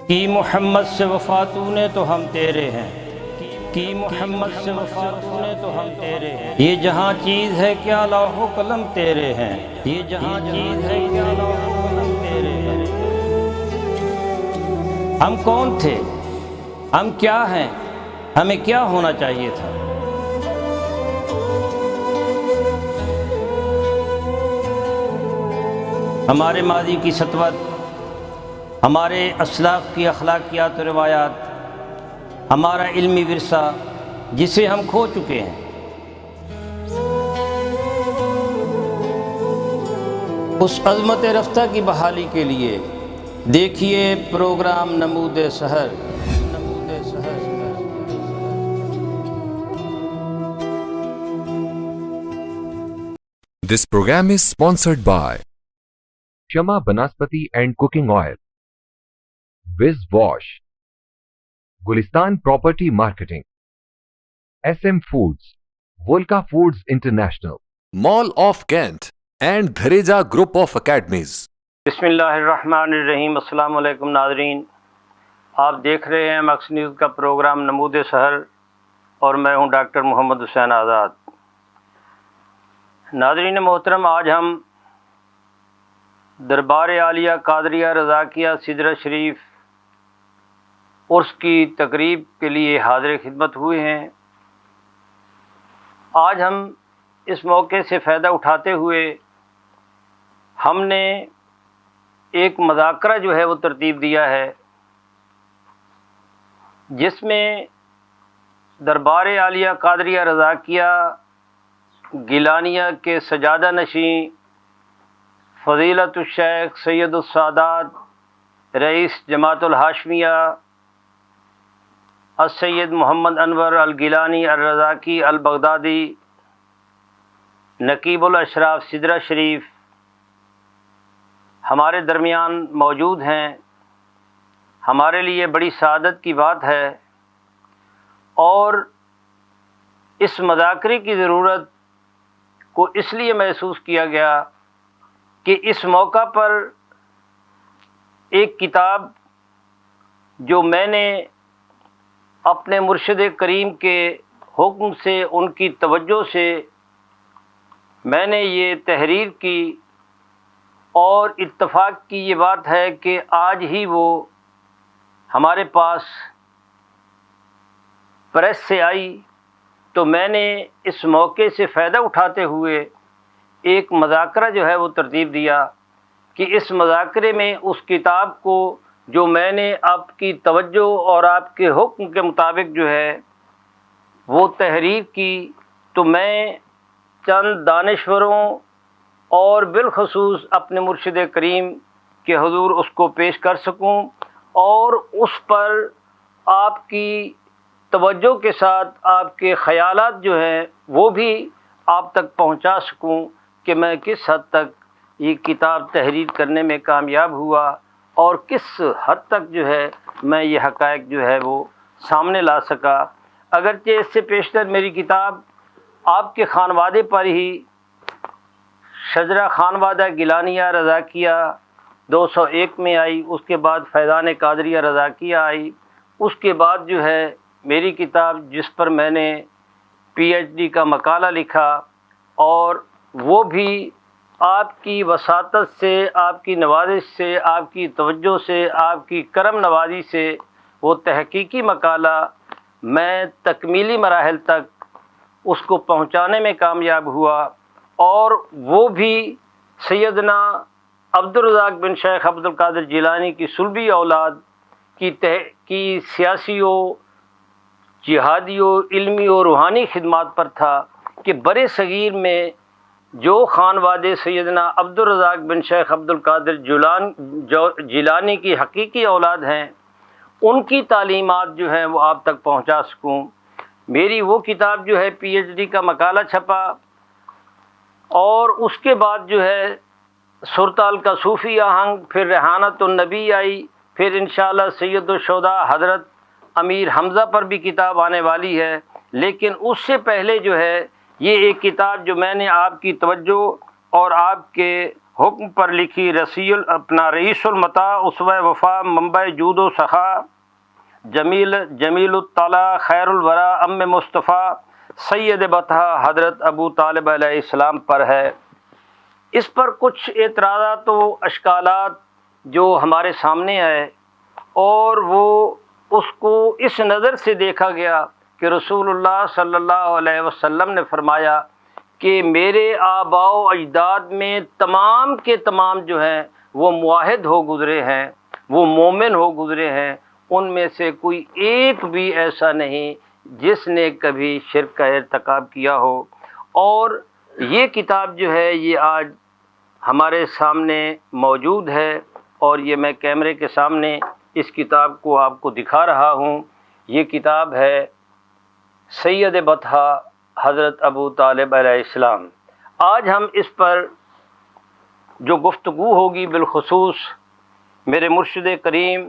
کی محمد سے وفا تو نے تو ہم تیرے ہیں، کی محمد سے وفا تو نے تو ہم تیرے ہیں، یہ جہاں چیز ہے کیا لوح و قلم تیرے ہیں، یہ جہاں چیز ہے کیا لوح و قلم تیرے ہیں۔ ہم کون تھے، ہم کیا ہیں، ہمیں کیا ہونا چاہیے تھا؟ ہمارے ماضی کی سطوت، ہمارے اسلاف کی اخلاقیات و روایات، ہمارا علمی ورثہ جسے ہم کھو چکے ہیں، اس عظمت رفتہ کی بحالی کے لیے دیکھیے پروگرام نمود سحر۔ This program is sponsored by Shama Banaspati and Cooking Oil, Wiz Wash, Gulistan Property Marketing, SM Foods, Volca Foods International, Mall of Kent, and Dhareja Group of Academies. بسم اللہ الرحمن الرحیم۔ السلام علیکم ناظرین، آپ دیکھ رہے ہیں مکس نیوز کا پروگرام نمود سحر اور میں ہوں ڈاکٹر محمد حسین آزاد۔ ناظرین محترم، آج ہم دربار عالیہ قادریہ رضاکیہ سدرہ شریف عرس کی تقریب کے لیے حاضر خدمت ہوئے ہیں۔ آج ہم اس موقع سے فائدہ اٹھاتے ہوئے ہم نے ایک مذاکرہ جو ہے وہ ترتیب دیا ہے، جس میں دربار عالیہ قادریہ رضاکیہ گیلانیہ کے سجادہ نشین فضیلت الشیخ سید السادات رئیس جماعت الہاشمیہ السید محمد انور الگیلانی الرضاکی البغدادی نقیب الاشراف سدرہ شریف ہمارے درمیان موجود ہیں۔ ہمارے لیے بڑی سعادت کی بات ہے، اور اس مذاکرے کی ضرورت کو اس لیے محسوس کیا گیا کہ اس موقع پر ایک کتاب جو میں نے اپنے مرشد کریم کے حکم سے، ان کی توجہ سے میں نے یہ تحریر کی، اور اتفاق کی یہ بات ہے کہ آج ہی وہ ہمارے پاس پریس سے آئی، تو میں نے اس موقع سے فائدہ اٹھاتے ہوئے ایک مذاکرہ جو ہے وہ ترتیب دیا کہ اس مذاکرے میں اس کتاب کو جو میں نے آپ کی توجہ اور آپ کے حکم کے مطابق جو ہے وہ تحریر کی، تو میں چند دانشوروں اور بالخصوص اپنے مرشد کریم کے حضور اس کو پیش کر سکوں، اور اس پر آپ کی توجہ کے ساتھ آپ کے خیالات جو ہیں وہ بھی آپ تک پہنچا سکوں کہ میں کس حد تک یہ کتاب تحریر کرنے میں کامیاب ہوا، اور کس حد تک جو ہے میں یہ حقائق جو ہے وہ سامنے لا سکا۔ اگرچہ اس سے پیشتر میری کتاب آپ کے خانوادے پر ہی شجرہ خانوادہ گیلانیہ رضاکیہ 201 میں آئی، اس کے بعد فیضان قادریہ رضاکیہ آئی، اس کے بعد جو ہے میری کتاب جس پر میں نے پی ایچ ڈی کا مقالہ لکھا، اور وہ بھی آپ کی وساطت سے، آپ کی نوازش سے، آپ کی توجہ سے، آپ کی کرم نوازی سے وہ تحقیقی مقالہ میں تکمیلی مراحل تک اس کو پہنچانے میں کامیاب ہوا، اور وہ بھی سیدنا عبدالرزاق بن شیخ عبد القادر جیلانی کی صلبی اولاد کی سیاسی و جہادی و علمی و روحانی خدمات پر تھا کہ برِ صغیر میں جو خانوادے سیدنا عبدالرزاق بن شیخ عبد القادر جیلانی کی حقیقی اولاد ہیں، ان کی تعلیمات جو ہیں وہ آپ تک پہنچا سکوں۔ میری وہ کتاب جو ہے پی ایچ ڈی کا مقالہ چھپا، اور اس کے بعد جو ہے سرتال کا صوفی آہنگ، پھر ریحانۃ النبی آئی، پھر انشاءاللہ سید الشہداء حضرت امیر حمزہ پر بھی کتاب آنے والی ہے۔ لیکن اس سے پہلے جو ہے یہ ایک کتاب جو میں نے آپ کی توجہ اور آپ کے حکم پر لکھی اپنا رئیس المتا، اسوہ وفا، منبع جود و سخا، جمیل الطلا، خیر الورا، ام مصطفیٰ، سید بطحہ حضرت ابو طالب علیہ السلام پر ہے۔ اس پر کچھ اعتراضات و اشکالات جو ہمارے سامنے آئے، اور وہ اس کو اس نظر سے دیکھا گیا کہ رسول اللہ صلی اللہ علیہ وسلم نے فرمایا کہ میرے آباء و اجداد میں تمام کے تمام جو ہیں وہ موحد ہو گزرے ہیں، وہ مومن ہو گزرے ہیں، ان میں سے کوئی ایک بھی ایسا نہیں جس نے کبھی شرک کا ارتکاب کیا ہو۔ اور یہ کتاب جو ہے یہ آج ہمارے سامنے موجود ہے، اور یہ میں کیمرے کے سامنے اس کتاب کو آپ کو دکھا رہا ہوں۔ یہ کتاب ہے سید بطحہ حضرت ابو طالب علیہ السلام۔ آج ہم اس پر جو گفتگو ہوگی بالخصوص میرے مرشد کریم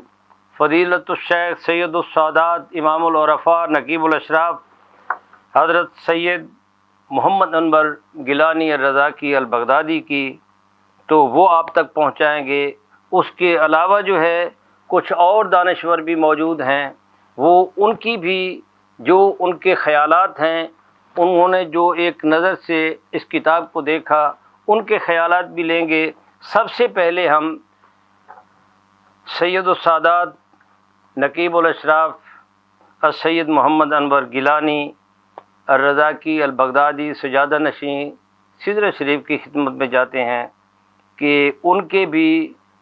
فضیلت الشیخ سید السادات امام العرفاء نقیب الاشراف حضرت سید محمد انور گیلانی الرضاکی البغدادی کی، تو وہ آپ تک پہنچائیں گے۔ اس کے علاوہ جو ہے کچھ اور دانشور بھی موجود ہیں، وہ ان کی بھی جو ان کے خیالات ہیں، انہوں نے جو ایک نظر سے اس کتاب کو دیکھا، ان کے خیالات بھی لیں گے۔ سب سے پہلے ہم سید السادات نقیب الاشراف السید محمد انور گیلانی الرضاکی البغدادی سجادہ نشین سدر شریف کی خدمت میں جاتے ہیں کہ ان کے بھی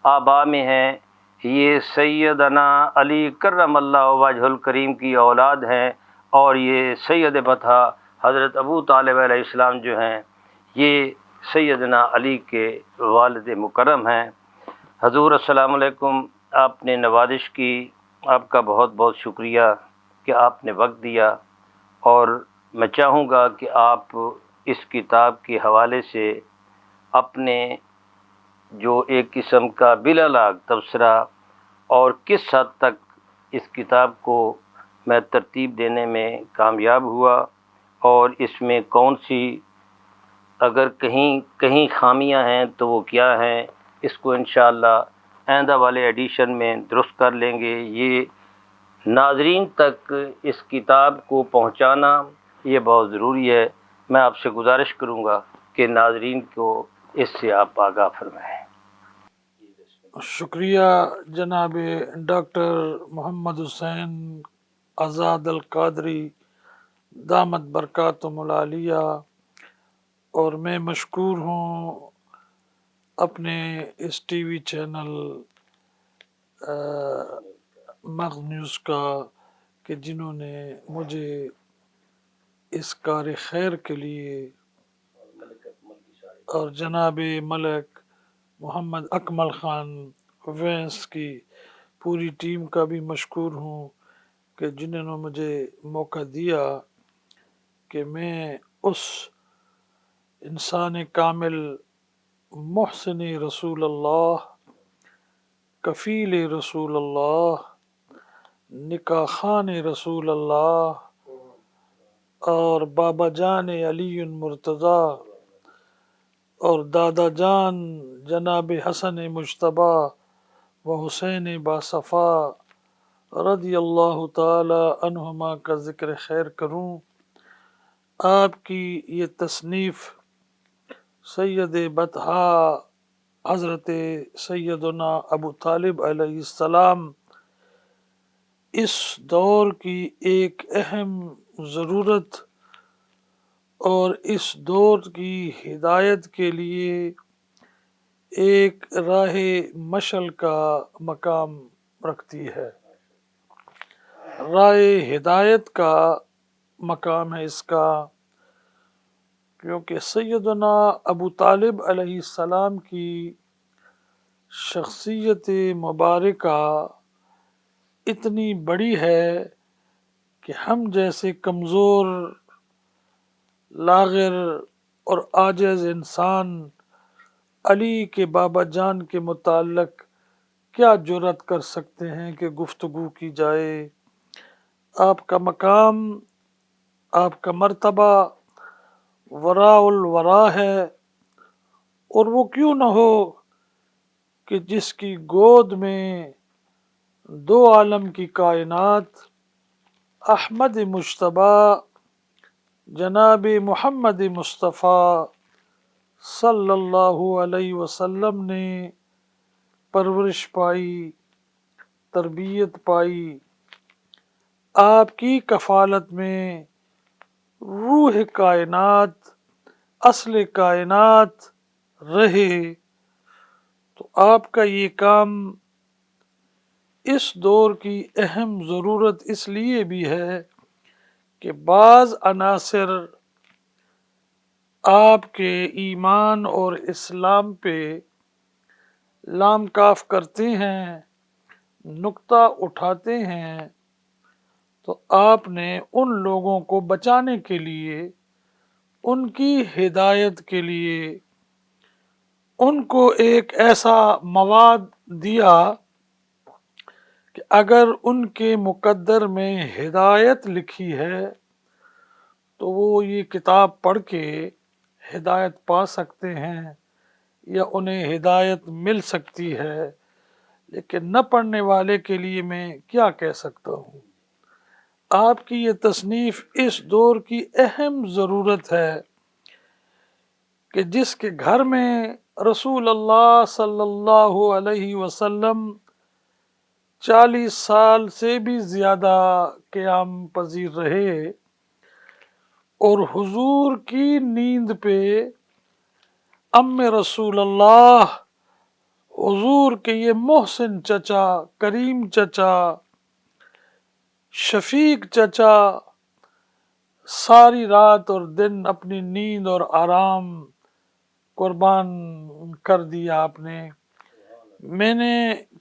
آباء میں ہیں، یہ سیدنا علی کرم اللہ وجہ الکریم کی اولاد ہیں، اور یہ سید بطحہ حضرت ابو طالب علیہ السلام جو ہیں یہ سیدنا علی کے والد مکرم ہیں۔ حضور السلام علیکم، آپ نے نوازش کی، آپ کا بہت بہت شکریہ کہ آپ نے وقت دیا، اور میں چاہوں گا کہ آپ اس کتاب کے حوالے سے اپنے جو ایک قسم کا بلا لاگ تبصرہ، اور کس حد تک اس کتاب کو میں ترتیب دینے میں کامیاب ہوا، اور اس میں کون سی اگر کہیں خامیاں ہیں تو وہ کیا ہیں، اس کو انشاءاللہ آئندہ والے ایڈیشن میں درست کر لیں گے۔ یہ ناظرین تک اس کتاب کو پہنچانا یہ بہت ضروری ہے۔ میں آپ سے گزارش کروں گا کہ ناظرین کو اس سے آپ آگاہ فرمائیں۔ شکریہ جناب ڈاکٹر محمد حسین آزاد القادری دامت برکاتہم العالیہ، اور میں مشکور ہوں اپنے اس ٹی وی چینل مغز نیوز کا کہ جنہوں نے مجھے اس کار خیر کے لیے، اور جناب ملک محمد اکمل خان وینس کی پوری ٹیم کا بھی مشکور ہوں کہ جنہوں نے مجھے موقع دیا کہ میں اس انسان کامل، محسن رسول اللہ، کفیل رسول اللہ، نکاح خان رسول اللہ، اور بابا جان علی مرتضیٰ، اور دادا جان جناب حسن مجتبیٰ و حسین باصفا رضی اللہ تعالی عنہما کا ذکر خیر کروں۔ آپ کی یہ تصنیف سید بطحہ حضرت سیدنا ابو طالب علیہ السلام اس دور کی ایک اہم ضرورت اور اس دور کی ہدایت کے لیے ایک راہ مشعل کا مقام رکھتی ہے، راہ ہدایت کا مقام ہے اس کا، کیونکہ سیدنا ابو طالب علیہ السلام کی شخصیت مبارکہ اتنی بڑی ہے کہ ہم جیسے کمزور، لاغر اور عاجز انسان علی کے بابا جان کے متعلق کیا جرأت کر سکتے ہیں کہ گفتگو کی جائے۔ آپ کا مقام، آپ کا مرتبہ وراء الورا ہے، اور وہ کیوں نہ ہو کہ جس کی گود میں دو عالم کی کائنات احمد مجتبی جناب محمد مصطفیٰ صلی اللہ علیہ وسلم نے پرورش پائی، تربیت پائی، آپ کی کفالت میں روح کائنات، اصل کائنات رہے، تو آپ کا یہ کام اس دور کی اہم ضرورت اس لیے بھی ہے کہ بعض عناصر آپ کے ایمان اور اسلام پہ لام کاف کرتے ہیں، نقطہ اٹھاتے ہیں، تو آپ نے ان لوگوں کو بچانے کے لیے، ان کی ہدایت کے لیے، ان کو ایک ایسا مواد دیا کہ اگر ان کے مقدر میں ہدایت لکھی ہے تو وہ یہ کتاب پڑھ کے ہدایت پا سکتے ہیں یا انہیں ہدایت مل سکتی ہے، لیکن نہ پڑھنے والے کے لیے میں کیا کہہ سکتا ہوں۔ آپ کی یہ تصنیف اس دور کی اہم ضرورت ہے کہ جس کے گھر میں رسول اللہ صلی اللہ علیہ وسلم 40 سال سے بھی زیادہ قیام پذیر رہے، اور حضور کی نیند پہ ام رسول اللہ، حضور کے یہ محسن چچا، کریم چچا، شفیق چچا ساری رات اور دن اپنی نیند اور آرام قربان کر دیا آپ نے۔ میں نے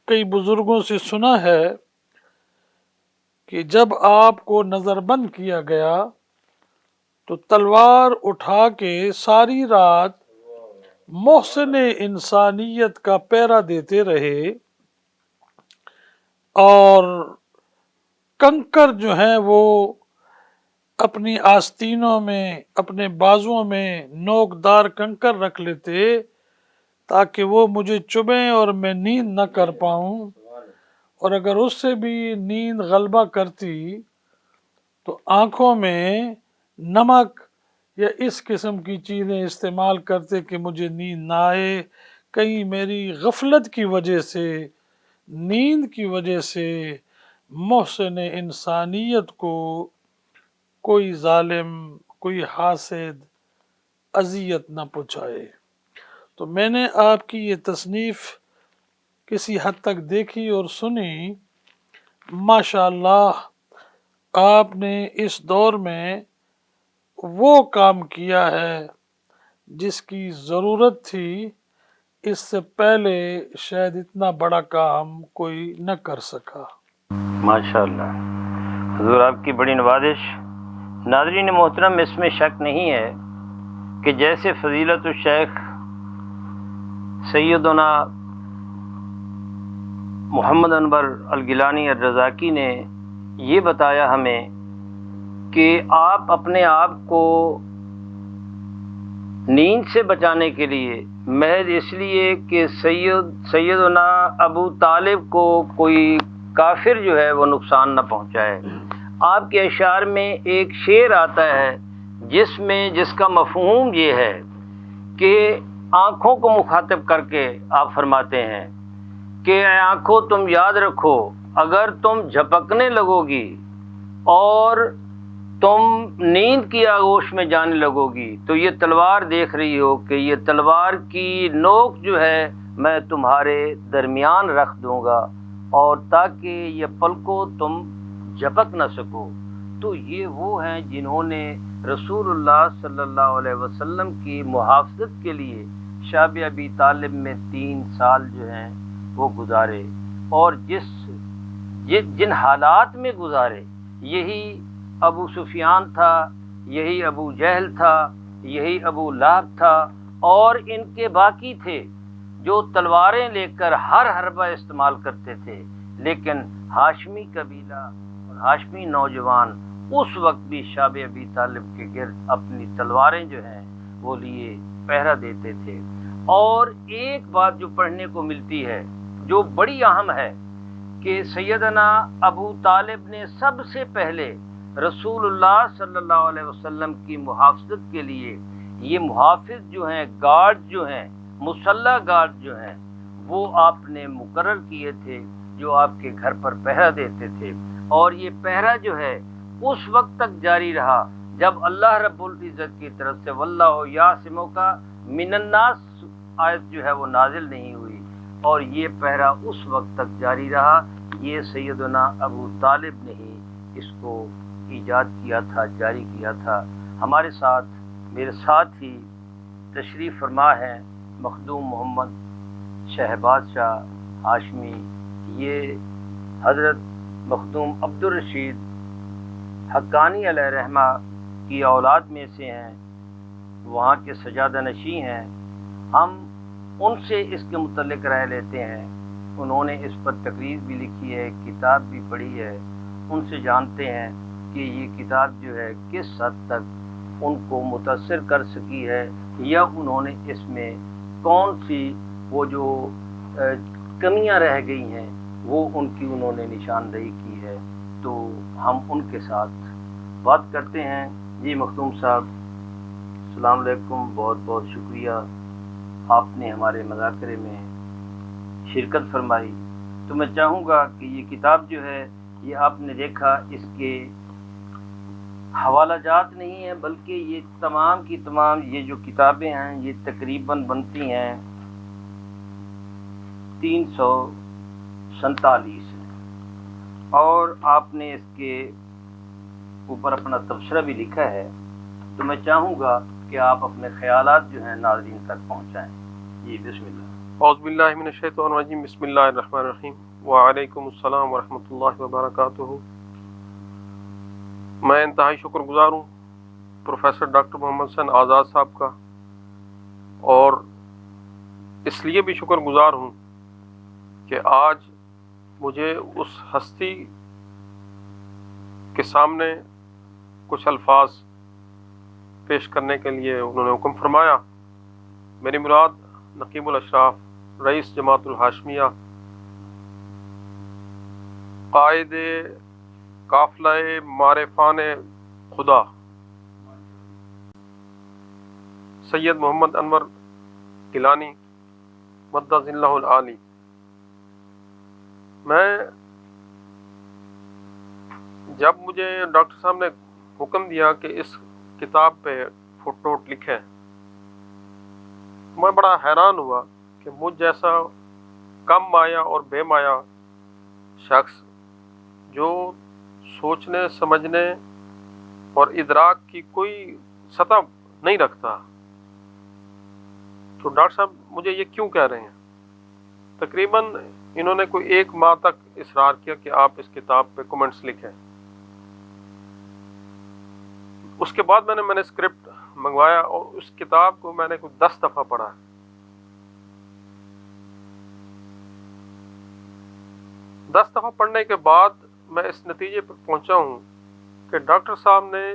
کئی بزرگوں سے سنا ہے کہ جب آپ کو نظر بند کیا گیا تو تلوار اٹھا کے ساری رات محسن انسانیت کا پہرا دیتے رہے، اور کنکر جو ہیں وہ اپنی آستینوں میں، اپنے بازوؤں میں نوکدار کنکر رکھ لیتے تاکہ وہ مجھے چبھیں اور میں نیند نہ کر پاؤں، اور اگر اس سے بھی نیند غلبہ کرتی تو آنکھوں میں نمک یا اس قسم کی چیزیں استعمال کرتے کہ مجھے نیند نہ آئے، کہیں میری غفلت کی وجہ سے، نیند کی وجہ سے محسن انسانیت کو کوئی ظالم، کوئی حاسد اذیت نہ پہنچائے۔ تو میں نے آپ کی یہ تصنیف کسی حد تک دیکھی اور سنی۔ ماشاءاللہ آپ نے اس دور میں وہ کام کیا ہے جس کی ضرورت تھی، اس سے پہلے شاید اتنا بڑا کام کوئی نہ کر سکا۔ ماشاءاللہ حضور آپ کی بڑی نوازش۔ ناظرین محترم، اس میں شک نہیں ہے کہ جیسے فضیلت الشیخ سیدنا محمد انور الگیلانی الرضاقی نے یہ بتایا ہمیں کہ آپ اپنے آپ کو نیند سے بچانے کے لیے محض اس لیے کہ سیدنا ابو طالب کو کوئی کافر جو ہے وہ نقصان نہ پہنچائے، آپ کے اشعار میں ایک شعر آتا ہے جس کا مفہوم یہ ہے کہ آنکھوں کو مخاطب کر کے آپ فرماتے ہیں کہ اے آنکھوں تم یاد رکھو، اگر تم جھپکنے لگو گی اور تم نیند کی آغوش میں جانے لگو گی تو یہ تلوار دیکھ رہی ہو کہ یہ تلوار کی نوک جو ہے میں تمہارے درمیان رکھ دوں گا، اور تاکہ یہ پلکو تم جھپک نہ سکو۔ تو یہ وہ ہیں جنہوں نے رسول اللہ صلی اللہ علیہ وسلم کی محافظت کے لیے شاب ابی طالب میں 3 سال جو ہیں وہ گزارے، اور جن حالات میں گزارے، یہی ابو سفیان تھا، یہی ابو جہل تھا، یہی ابو لہب تھا، اور ان کے باقی تھے جو تلواریں لے کر ہر حربہ استعمال کرتے تھے، لیکن ہاشمی قبیلہ اور ہاشمی نوجوان اس وقت بھی شاب ابی طالب کے گرد اپنی تلواریں جو ہیں وہ لیے پہرا دیتے تھے۔ اور ایک بات جو پڑھنے کو ملتی ہے جو بڑی اہم ہے کہ سیدنا ابو طالب نے سب سے پہلے رسول اللہ صلی اللہ علیہ وسلم کی محافظت کے لیے، یہ محافظ جو ہیں، گارڈ جو ہیں، مسلح گارڈ جو ہیں، وہ آپ نے مقرر کیے تھے جو آپ کے گھر پر پہرا دیتے تھے، اور یہ پہرا جو ہے اس وقت تک جاری رہا جب اللہ رب العزت کی طرف سے واللہ یعصمک من الناس آیت جو ہے وہ نازل نہیں ہوئی، اور یہ پہرا اس وقت تک جاری رہا۔ یہ سیدنا ابو طالب نے ہی اس کو ایجاد کیا تھا، جاری کیا تھا۔ ہمارے ساتھ، میرے ساتھ ہی تشریف فرما ہے مخدوم محمد شہباز شاہ ہاشمی، یہ حضرت مخدوم عبدالرشید حقانی علیہ رحمہ کی اولاد میں سے ہیں، وہاں کے سجادہ نشیں ہیں۔ ہم ان سے اس کے متعلق رائے لیتے ہیں، انہوں نے اس پر تقریر بھی لکھی ہے، کتاب بھی پڑھی ہے، ان سے جانتے ہیں کہ یہ کتاب جو ہے کس حد تک ان کو متاثر کر سکی ہے، یا انہوں نے اس میں کون سی وہ جو کمیاں رہ گئی ہیں وہ ان کی انہوں نے نشاندہی کی ہے۔ تو ہم ان کے ساتھ بات کرتے ہیں۔ جی مخدوم صاحب، السلام علیکم، بہت بہت شکریہ، آپ نے ہمارے مذاکرے میں شرکت فرمائی۔ تو میں چاہوں گا کہ یہ کتاب جو ہے، یہ آپ نے دیکھا اس کے حوالہ جات نہیں ہیں، بلکہ یہ تمام کی تمام یہ جو کتابیں ہیں یہ تقریباً بنتی ہیں 347 ہیں، اور آپ نے اس کے اوپر اپنا تبصرہ بھی لکھا ہے۔ تو میں چاہوں گا کہ آپ اپنے خیالات جو ہیں ناظرین تک پہنچائیں۔ جی بسم اللہ۔ اعوذ باللہ من الشیطان الرجیم، بسم اللہ الرحمن الرحیم، وعلیکم السلام ورحمۃ اللہ وبرکاتہ۔ میں انتہائی شکر گزار ہوں پروفیسر ڈاکٹر محمد حسین آزاد صاحب کا، اور اس لیے بھی شکر گزار ہوں کہ آج مجھے اس ہستی کے سامنے کچھ الفاظ پیش کرنے کے لیے انہوں نے حکم فرمایا۔ میری مراد نقیب الاشراف، رئیس جماعت الہاشمیہ، قائد قافلہ معرفان خدا سید محمد انور گیلانی مدہ ظلہ العالی۔ میں جب مجھے ڈاکٹر صاحب نے حکم دیا کہ اس کتاب پہ فٹ نوٹ لکھیں، میں بڑا حیران ہوا کہ مجھ جیسا کم مایہ اور بے مایہ شخص جو سوچنے سمجھنے اور ادراک کی کوئی سطح نہیں رکھتا، تو ڈاکٹر صاحب مجھے یہ کیوں کہہ رہے ہیں؟ تقریباً انہوں نے کوئی 1 ماہ تک اصرار کیا کہ آپ اس کتاب پہ کمنٹس لکھیں۔ اس کے بعد میں نے اسکرپٹ منگوایا اور اس کتاب کو میں نے کوئی 10 دفعہ پڑھا۔ 10 دفعہ پڑھنے کے بعد میں اس نتیجے پر پہنچا ہوں کہ ڈاکٹر صاحب نے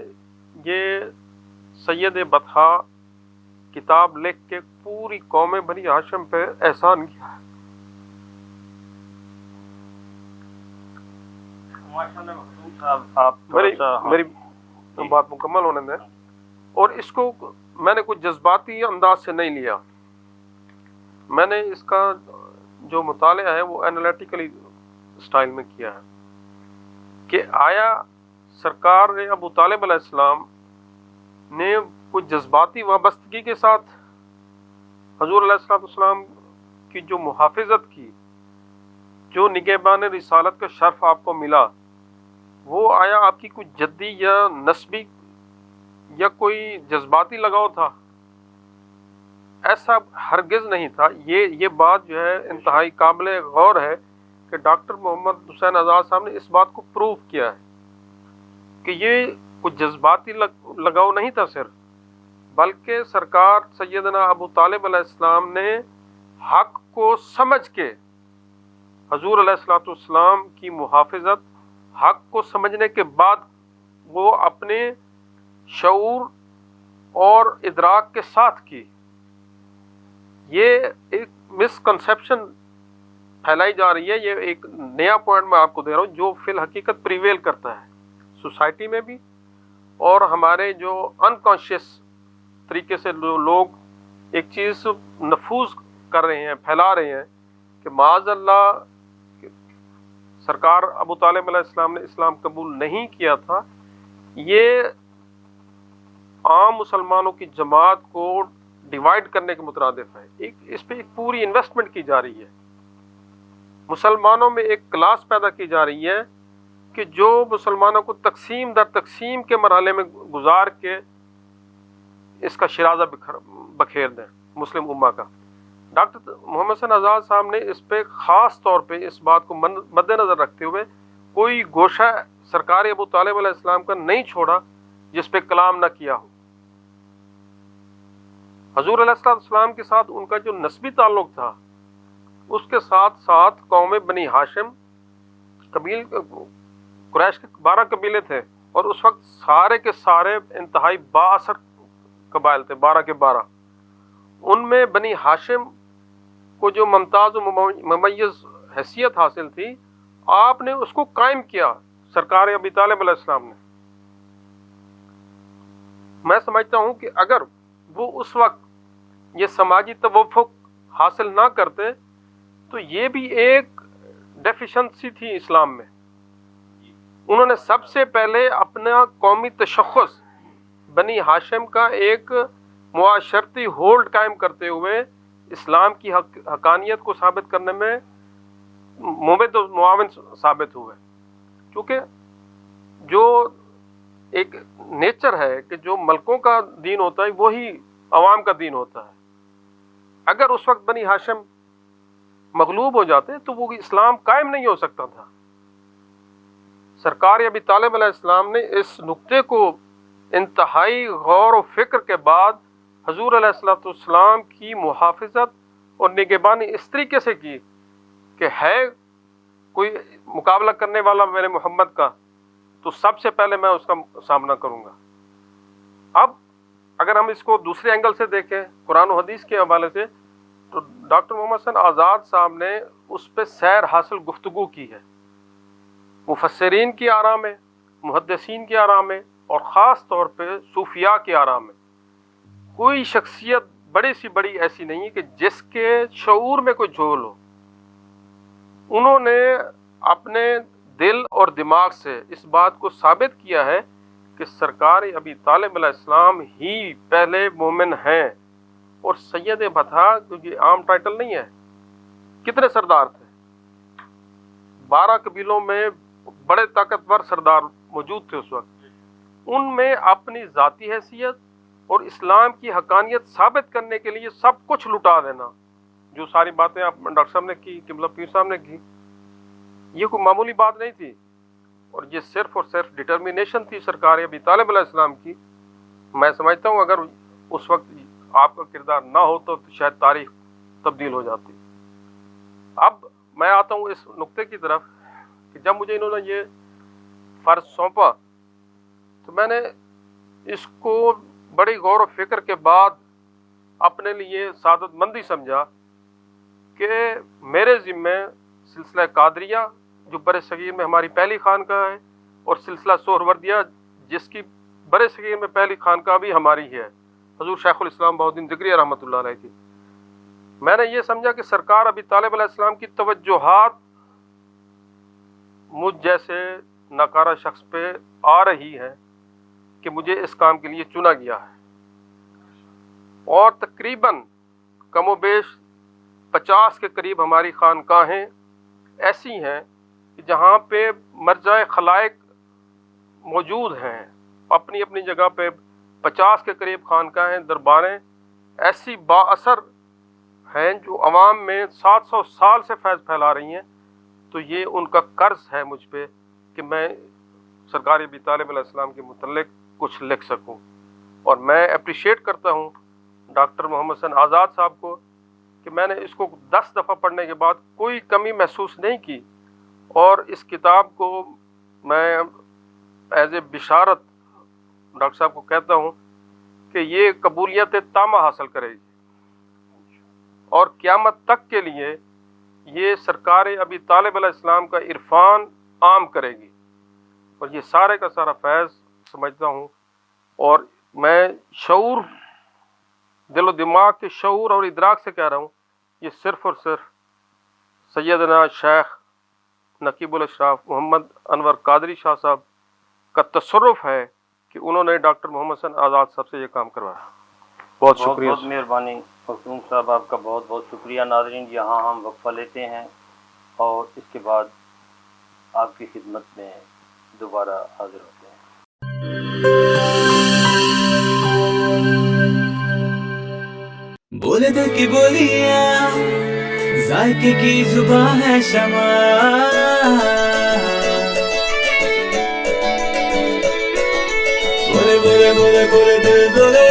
یہ سید بطحا کتاب لکھ کے پوری قوم بنی ہاشم پہ احسان کیا ہے۔ میری بات مکمل ہونے دیں، اور اس کو میں نے کوئی جذباتی انداز سے نہیں لیا، میں نے اس کا جو مطالعہ ہے وہ انالیٹیکلی سٹائل میں کیا ہے کہ آیا سرکار ابو طالب علیہ السلام نے کوئی جذباتی وابستگی کے ساتھ حضور علیہ السلام کی جو محافظت کی، جو نگہبان رسالت کا شرف آپ کو ملا، وہ آیا آپ کی کوئی جدی یا نسبی یا کوئی جذباتی لگاؤ تھا؟ ایسا ہرگز نہیں تھا۔ یہ بات جو ہے انتہائی قابل غور ہے کہ ڈاکٹر محمد حسین آزاد صاحب نے اس بات کو پروو کیا ہے کہ یہ کوئی جذباتی لگاؤ نہیں تھا صرف، بلکہ سرکار سیدنا ابو طالب علیہ السلام نے حق کو سمجھ کے حضور علیہ السلام کی محافظت، حق کو سمجھنے کے بعد وہ اپنے شعور اور ادراک کے ساتھ کی۔ یہ ایک مسکنسیپشن پھیلائی جا رہی ہے. یہ ایک نیا پوائنٹ میں آپ کو دے رہا ہوں جو فی الحقیقت پریویل کرتا ہے سوسائٹی میں بھی, اور ہمارے جو انکانشیس طریقے سے لوگ ایک چیز نفوذ کر رہے ہیں, پھیلا رہے ہیں کہ معاذ اللہ سرکار ابو طالب علیہ السلام نے اسلام قبول نہیں کیا تھا. یہ عام مسلمانوں کی جماعت کو ڈیوائیڈ کرنے کے مترادف ہے. اس پہ ایک پوری انویسٹمنٹ کی جا رہی ہے. مسلمانوں میں ایک کلاس پیدا کی جا رہی ہے کہ جو مسلمانوں کو تقسیم در تقسیم کے مرحلے میں گزار کے اس کا شرازہ بکھیر دیں مسلم امہ کا. ڈاکٹر محمد حسن آزاد صاحب نے اس پہ خاص طور پہ اس بات کو مد نظر رکھتے ہوئے کوئی گوشہ سرکار ابو طالب علیہ السلام کا نہیں چھوڑا جس پہ کلام نہ کیا ہو. حضور علیہ السلام کے ساتھ ان کا جو نسبی تعلق تھا اس کے ساتھ ساتھ قوم بنی ہاشم قریش کے 12 قبیلے تھے, اور اس وقت سارے کے سارے انتہائی با اثر قبائل تھے, 12 کے 12. ان میں بنی ہاشم کو جو ممتاز و ممیز حیثیت حاصل تھی, آپ نے اس کو قائم کیا سرکار ابی طالب علیہ السلام نے. میں سمجھتا ہوں کہ اگر وہ اس وقت یہ سماجی توافق حاصل نہ کرتے تو یہ بھی ایک ڈیفیشنسی تھی اسلام میں. انہوں نے سب سے پہلے اپنا قومی تشخص بنی ہاشم کا ایک معاشرتی ہولڈ قائم کرتے ہوئے اسلام کی حقانیت کو ثابت کرنے میں ممد و معاون ثابت ہوئے. کیونکہ جو ایک نیچر ہے کہ جو ملکوں کا دین ہوتا ہے وہی عوام کا دین ہوتا ہے. اگر اس وقت بنی ہاشم مغلوب ہو جاتے تو وہ اسلام قائم نہیں ہو سکتا تھا. سرکار ابی طالب علیہ السلام نے اس نقطے کو انتہائی غور و فکر کے بعد حضور علیہ السلام کی محافظت اور نگہبانی اس طریقے سے کی کہ ہے کوئی مقابلہ کرنے والا میرے محمد کا تو سب سے پہلے میں اس کا سامنا کروں گا. اب اگر ہم اس کو دوسرے اینگل سے دیکھیں قرآن و حدیث کے حوالے سے, تو ڈاکٹر محمد حسن آزاد صاحب نے اس پہ سیر حاصل گفتگو کی ہے. مفسرین کی آراء میں, محدثین کی آراء میں, اور خاص طور پہ صوفیاء کی آراء میں کوئی شخصیت بڑی سی بڑی ایسی نہیں کہ جس کے شعور میں کوئی جھول ہو. انہوں نے اپنے دل اور دماغ سے اس بات کو ثابت کیا ہے کہ سرکار ابی طالب علیہ السلام ہی پہلے مومن ہیں. اور سید بطحا کیونکہ عام ٹائٹل نہیں ہے, کتنے سردار تھے؟ 12 قبیلوں میں بڑے طاقتور سردار موجود تھے اس وقت. ان میں اپنی ذاتی حیثیت اور اسلام کی حقانیت ثابت کرنے کے لیے سب کچھ لٹا دینا, جو ساری باتیں آپ ڈاکٹر صاحب نے کی, قبلہ پیر صاحب نے کی, یہ کوئی معمولی بات نہیں تھی. اور یہ صرف اور صرف ڈٹرمینیشن تھی سرکار ابی طالب علیہ السلام کی. میں سمجھتا ہوں اگر اس وقت آپ کا کردار نہ ہو تو شاید تاریخ تبدیل ہو جاتی. اب میں آتا ہوں اس نقطے کی طرف کہ جب مجھے انہوں نے یہ فرض سونپا تو میں نے اس کو بڑی غور و فکر کے بعد اپنے لیے سعادت مندی سمجھا کہ میرے ذمے سلسلہ قادریہ جو بر صغیر میں ہماری پہلی خانقاہ ہے, اور سلسلہ سہروردیہ جس کی بر صغیر میں پہلی خانقاہ بھی ہماری ہے, حضور شیخ الاسلام بہاؤالدین دگری رحمۃ اللہ علیہ کی. میں نے یہ سمجھا کہ سرکار ابی طالب علیہ السلام کی توجہات مجھ جیسے ناکارہ شخص پہ آ رہی ہے کہ مجھے اس کام کے لیے چنا گیا ہے. اور تقریباً کم و بیش 50 کے قریب ہماری خانقاہیں ایسی ہیں کہ جہاں پہ مرجع خلائق موجود ہیں. اپنی اپنی جگہ پہ 50 کے قریب خانقاہیں, درباریں ایسی با اثر ہیں جو عوام میں 700 سال سے فیض پھیلا رہی ہیں. تو یہ ان کا قرض ہے مجھ پہ کہ میں سرکار ابی طالب علیہ السلام کے متعلق کچھ لکھ سکوں. اور میں اپریشیٹ کرتا ہوں ڈاکٹر محمد حسن آزاد صاحب کو کہ میں نے اس کو 10 دفعہ پڑھنے کے بعد کوئی کمی محسوس نہیں کی, اور اس کتاب کو میں ایز اے بشارت ڈاکٹر صاحب کو کہتا ہوں کہ یہ قبولیت تامہ حاصل کرے گی. اور قیامت تک کے لیے یہ سرکار ابی طالب علیہ السلام کا عرفان عام کرے گی، اور یہ سارے کا سارا فیض سمجھتا ہوں. اور میں شعور، دل و دماغ کے شعور اور ادراک سے کہہ رہا ہوں، یہ صرف اور صرف سیدنا شیخ نقیب الاشراف محمد انور قادری شاہ صاحب کا تصرف ہے کہ انہوں نے ڈاکٹر محمد حسین آزاد صاحب سے یہ کام کروایا. بہت شکریہ. بہت مہربانی مخدوم صاحب، آپ کا بہت بہت شکریہ. ناظرین، یہاں ہم وقفہ لیتے ہیں اور اس کے بعد آپ کی خدمت میں دوبارہ حاضر ہوتے ہیں. بولے دل کی بولیاں، ذائقے کی زبان ہے شمع، بولے بولے بولے بولے دل بولے،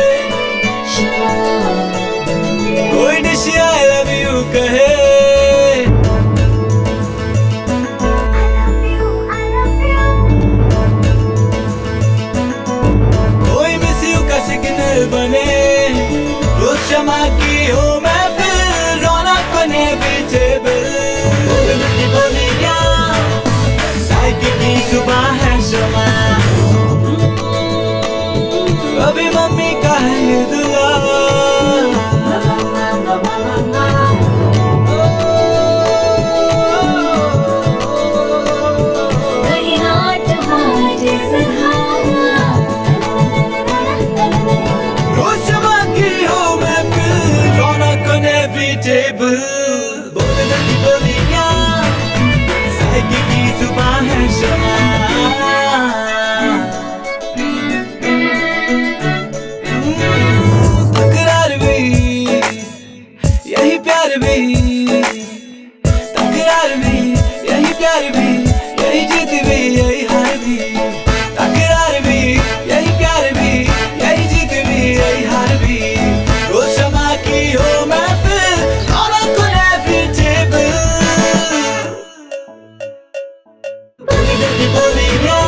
کوئی ڈش آئی لو یو کہے، کوئی مس یو کا سگنل بنے، روز شمع کی ہو محفل، رونق بنے ویجیبل. بولے دل کی بولیاں، ذائقے کی زبان ہے شمع، ابھی ممی کا ہے یہ دعا. روز شمع کی ہو محفل، رونق انیویٹیبل. بولے دل کی بولیاں، ذائقے کی زبان ہے شمع، تکرار بھی یہی پیار بھی، تکرار بھی یہی پیار بھی، یہی جیت بھی یہی ہار بھی، تکرار بھی یہی پیار بھی، یہی جیت بھی یہی ہار بھی. روز شمع کی ہو محفل، رونق انیویٹیبل. بولے دل کی بولیاں،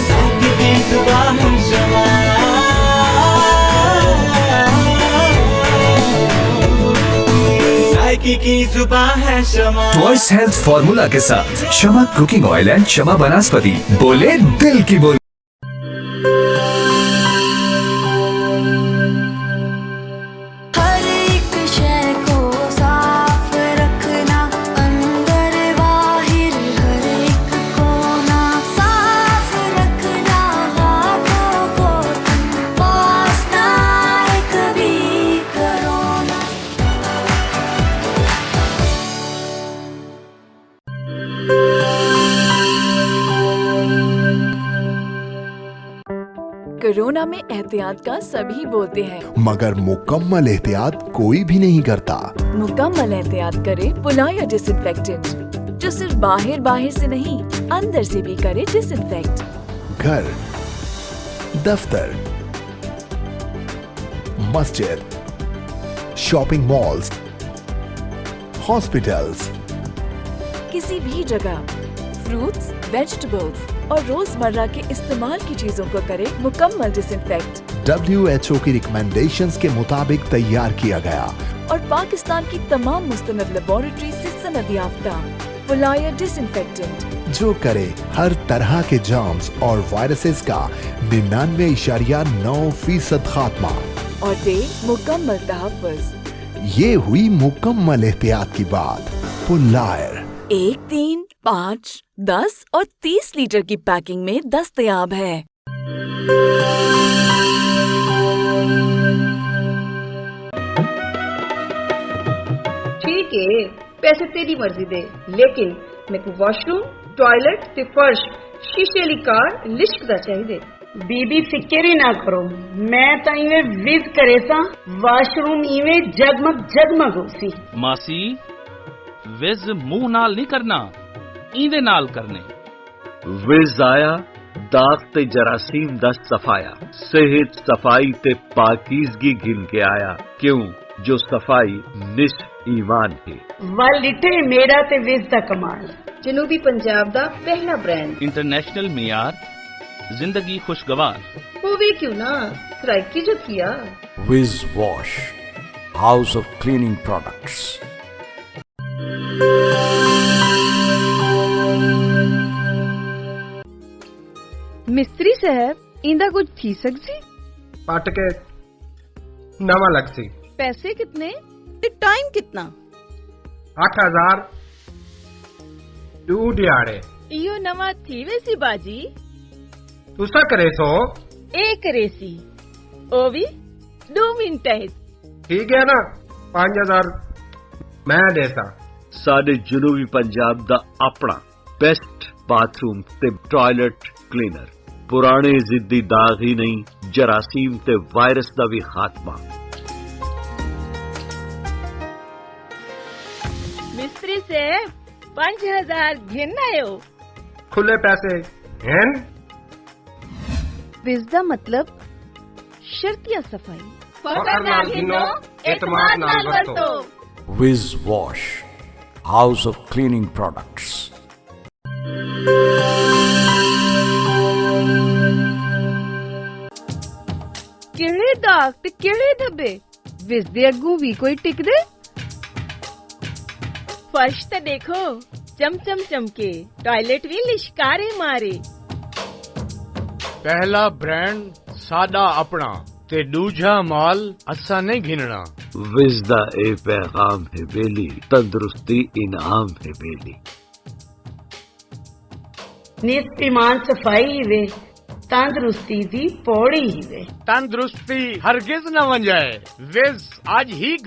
ذائقے کی زبان ہے شمع، ذائقے کی زبان ہے شمع. وائس ہیلتھ فارمولا کے ساتھ شمع کوکنگ آئل اینڈ شمع بناسپتی. بولے دل کی بولی. ہر ایک شے کو صاف رکھنا، اندر باہر ہر ایک کونا صاف رکھنا، ہاتھوں کو پاس نہ آئے کبھی کرونا. کورونا میں احتیاط کا سبھی بولتے ہیں، مگر مکمل احتیاط کوئی بھی نہیں کرتا. مکمل احتیاط کرے پلایا ڈس انفیکٹنٹ، جو صرف باہر سے نہیں اندر سے بھی کرے ڈس انفیکٹ. گھر، دفتر، مسجد، شاپنگ مالز، ہاسپٹلز، کسی بھی جگہ فروٹس، ویجیٹیبلز اور روزمرہ کے استعمال کی چیزوں کو کرے مکمل ڈس انفیکٹ. WHO کی ریکمینڈیشنز کے مطابق تیار کیا گیا اور پاکستان کی تمام مستند لیبارٹری سے سند یافتہ پلایا ڈس انفیکٹنٹ، جو کرے ہر طرح کے جرمز اور وائرسز کا 99.9% خاتمہ. اور دے مکمل تحفظ. یہ ہوئی مکمل احتیاط کی بات. پلائر 1، 3، 5، 10 اور 30 لیٹر کی پیکنگ میں دستیاب ہے. ٹھیک ہے، پیسے تیری مرضی دے، لیکن میں کو واش روم، ٹوائلٹ تے فرش شیشے والی کار لشک دا چاہیے. بی بی فکر ہی نہ کرو، میں تا ایویں وز کرے سا، واش روم ایویں جگمگ جگمگ ہو سی. ماسی وز منہ نال نہیں کرنا، ایندے نال کرنے. وز آیا داغ تے جراثیم دا صفایا، صحت صفائی تے پاکیزگی گن کے آیا، کیوں جو صفائی نصف ایمان ہے. والٹے میرا تے وز دا کمال، جنوبی پنجاب دا پہلا برانڈ، انٹرنیشنل معیار، زندگی خوشگوار. ہووے کیوں نہ سرائکی جو کیا. Wiz wash House of Cleaning Products. ਮਿਸਤਰੀ ਸਾਹਿਬ ਇਹਦਾ ਕੁਝ ਥੀ ਸਕਦੀ? ਪੱਟ ਕੇ ਨਵਾਂ ਲੱਗ ਸੀ। ਪੈਸੇ ਕਿਤਨੇ ਤੇ ਟਾਈਮ ਕਿਤਨਾ? 8000 2 ਦਿਹਾੜੇ। ਇਹੋ ਨਵਾਂ ਥੀ ਵੇ ਸੀ ਬਾਜੀ। ਤੁਸਾਂ ਕਰੇ ਸੋ? ਇਹ ਕਰੇ ਸੀ ਉਹ ਵੀ 2 ਮਿੰਟਾਂ ਵਿੱਚ। ਠੀਕ ਹੈ ਨਾ, 5000 ਮੈਂ ਦੇਸਾਂ। ਸਾਡੇ ਜਨੂਬੀ ਪੰਜਾਬ ਦਾ ਆਪਣਾ ਬੈਸਟ ਬਾਥਰੂਮ ਤੇ ਟਾਇਲਟ ਕਲੀਨਰ। ਪੁਰਾਣੇ ਜ਼ਿੱਦੀ ਦਾਗ ਹੀ ਨਹੀਂ, ਜਰਾਸੀਮ ਤੇ ਵਾਇਰਸ ਦਾ ਵੀ ਖਾਤਮਾ। ਮਿਸਤਰੀ ਸਾਹਿਬ 5000 ਗਿਣ ਆਇਓ। ਖੁੱਲੇ ਪੈਸੇ ਹਨ। ਵਿਜ਼ ਦਾ ਮਤਲਬ ਸ਼ਰਤੀਆ ਸਫਾਈ। ਫਖਰ ਨਾਲ ਗਿਣੋ, ਇਤਮਾਦ ਨਾਲ ਵਰਤੋ। Wiz Wash. House of Cleaning Products. ਕਿਹੜੇ ਦਾਗ ਤੇ ਕਿਹੜੇ ਧੱਬੇ ਵਿਜ਼ ਦੇ ਅੱਗੋਂ ਵੀ ਕੋਈ ਟਿਕਦੇ? ਫਰਸ਼ ਤੇ ਦੇਖੋ ਚਮਚਮ ਚਮਕੇ, ਟਾਇਲਟ ਵੀ ਲਿਸ਼ਕਾਰੇ ਮਾਰੇ। ਪਹਿਲਾ ਬ੍ਰਾਂਡ ਸਾਡਾ ਆਪਣਾ ਤੇ ਦੂਜਾ ਮਾਲ ਅਸਾਂ ਨਹੀਂ ਗਿਣਨਾ। ਵਿਜ਼ ਦਾ ਇਹ ਪੈਗਾਮ ਹੈ ਬੇਲੀ, ਤੰਦਰੁਸਤੀ ਇਨਾਮ ਹੈ ਬੇਲੀ। ਨਿਤ ਇਮਾਨ ਸਫਾਈ ਹੀ ਵੇ, ਤੰਦਰੁਸਤੀ ਦੀ ਪੌੜੀ ਹੀ ਵੇ। ਤੰਦਰੁਸਤੀ ਹਰਗਿਜ਼ ਨਾ ਵੰਜਾਏ, ਵਿਜ਼ ਅੱਜ ਹੀ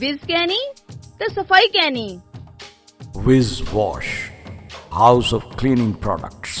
ਵਿਜ਼ ਕਹਿਣੀ ਤੇ ਸਫਾਈ ਕਹਿਣੀ। Wiz Wash. House of Cleaning Products.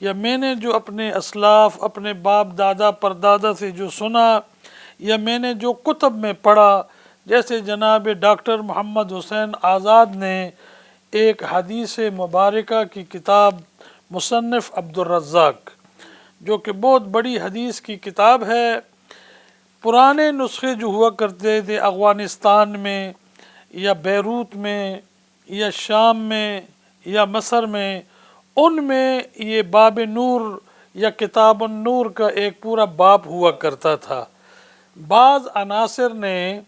یا میں نے جو اپنے اسلاف اپنے باپ دادا پردادا سے جو سنا یا میں نے جو کتب میں پڑھا، جیسے جناب ڈاکٹر محمد حسین آزاد نے ایک حدیث مبارکہ کی کتاب مصنف عبدالرزاق، جو کہ بہت بڑی حدیث کی کتاب ہے، پرانے نسخے جو ہوا کرتے تھے افغانستان میں یا بیروت میں یا شام میں یا مصر میں، ان میں یہ باب نور یا کتاب النور کا ایک پورا باب ہوا کرتا تھا۔ بعض عناصر نے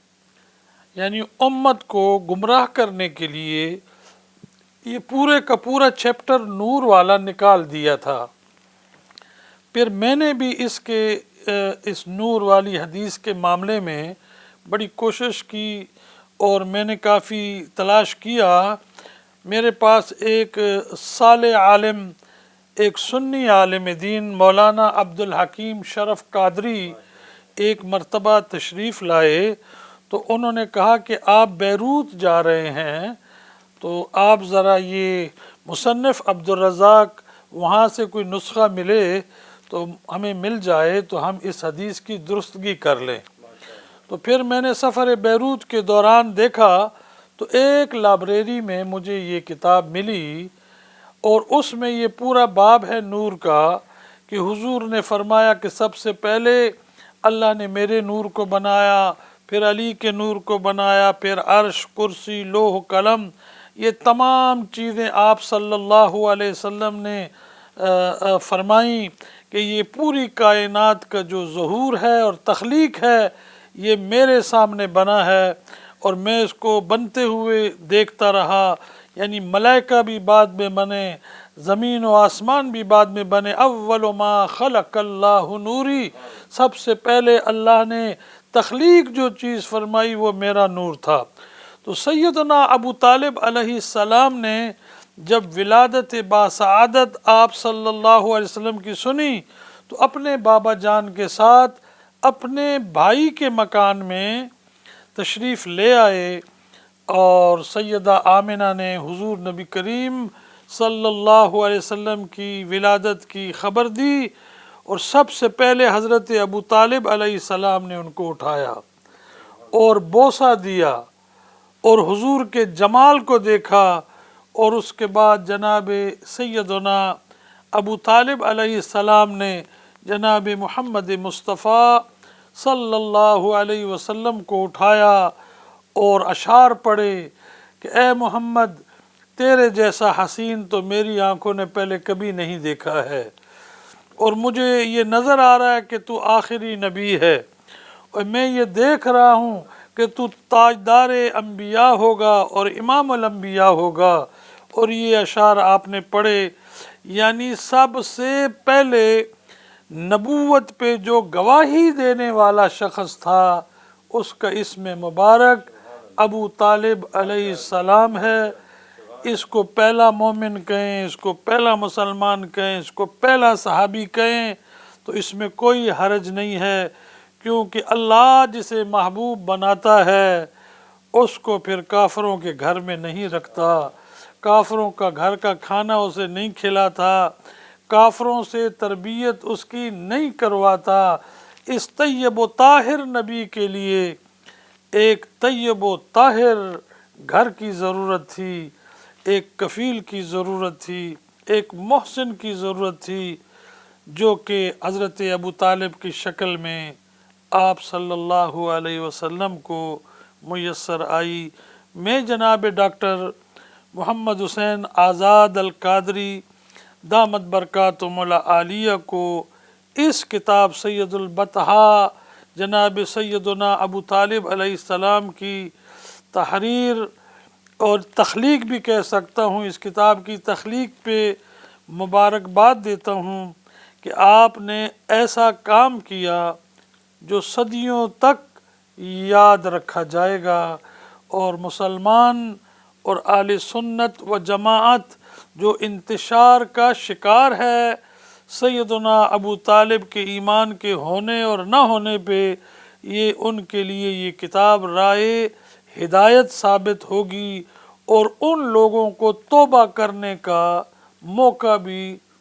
یعنی امت کو گمراہ کرنے کے لیے یہ پورے کا پورا چیپٹر نور والا نکال دیا تھا۔ پھر میں نے بھی اس نور والی حدیث کے معاملے میں بڑی کوشش کی اور میں نے کافی تلاش کیا۔ میرے پاس ایک صالح عالم، ایک سنی عالم دین مولانا عبدالحکیم شرف قادری ایک مرتبہ تشریف لائے، تو انہوں نے کہا کہ آپ بیروت جا رہے ہیں تو آپ ذرا یہ مصنف عبدالرزاق وہاں سے کوئی نسخہ ملے تو ہمیں مل جائے تو ہم اس حدیث کی درستگی کر لیں۔ تو پھر میں نے سفر بیروت کے دوران دیکھا تو ایک لائبریری میں مجھے یہ کتاب ملی اور اس میں یہ پورا باب ہے نور کا، کہ حضور نے فرمایا کہ سب سے پہلے اللہ نے میرے نور کو بنایا، پھر علی کے نور کو بنایا، پھر عرش، کرسی، لوح، قلم، یہ تمام چیزیں آپ صلی اللہ علیہ وسلم نے فرمائیں کہ یہ پوری کائنات کا جو ظہور ہے اور تخلیق ہے یہ میرے سامنے بنا ہے اور میں اس کو بنتے ہوئے دیکھتا رہا، یعنی ملائکہ بھی بعد میں بنے، زمین و آسمان بھی بعد میں بنے، اول ما خلق اللہ نوری، سب سے پہلے اللہ نے تخلیق جو چیز فرمائی وہ میرا نور تھا۔ تو سیدنا ابو طالب علیہ السلام نے جب ولادت باسعادت آپ صلی اللہ علیہ وسلم کی سنی تو اپنے بابا جان کے ساتھ اپنے بھائی کے مکان میں تشریف لے آئے اور سیدہ آمنہ نے حضور نبی کریم صلی اللہ علیہ وسلم کی ولادت کی خبر دی اور سب سے پہلے حضرت ابو طالب علیہ السلام نے ان کو اٹھایا اور بوسہ دیا اور حضور کے جمال کو دیکھا، اور اس کے بعد جناب سیدنا ابو طالب علیہ السلام نے جناب محمد مصطفیٰ صلی اللہ علیہ وسلم کو اٹھایا اور اشعار پڑھے کہ اے محمد تیرے جیسا حسین تو میری آنکھوں نے پہلے کبھی نہیں دیکھا ہے، اور مجھے یہ نظر آ رہا ہے کہ تو آخری نبی ہے، اور میں یہ دیکھ رہا ہوں کہ تو تاجدار انبیاء ہوگا اور امام الانبیاء ہوگا۔ اور یہ اشعار آپ نے پڑھے، یعنی سب سے پہلے نبوت پہ جو گواہی دینے والا شخص تھا اس کا اسم مبارک ابو طالب علیہ السلام ہے۔ اس کو پہلا مومن کہیں، اس کو پہلا مسلمان کہیں، اس کو پہلا صحابی کہیں تو اس میں کوئی حرج نہیں ہے، کیونکہ اللہ جسے محبوب بناتا ہے اس کو پھر کافروں کے گھر میں نہیں رکھتا، کافروں کا گھر کا کھانا اسے نہیں کھلاتا، کافروں سے تربیت اس کی نہیں کرواتا۔ اس طیب و طاہر نبی کے لیے ایک طیب و طاہر گھر کی ضرورت تھی، ایک کفیل کی ضرورت تھی، ایک محسن کی ضرورت تھی، جو کہ حضرت ابو طالب کی شکل میں آپ صلی اللہ علیہ وسلم کو میسر آئی۔ میں جناب ڈاکٹر محمد حسین آزاد القادری دامت برکاتہم العالیہ کو اس کتاب سید البطحاء جناب سیدنا ابو طالب علیہ السلام کی تحریر اور تخلیق بھی کہہ سکتا ہوں، اس کتاب کی تخلیق پہ مبارکباد دیتا ہوں کہ آپ نے ایسا کام کیا جو صدیوں تک یاد رکھا جائے گا، اور مسلمان اور اہل سنت و جماعت جو انتشار کا شکار ہے سیدنا ابو طالب کے ایمان کے ہونے اور نہ ہونے پہ، یہ ان کے لیے یہ کتاب رائے ہدایت ثابت ہوگی اور ان لوگوں کو توبہ کرنے کا موقع بھی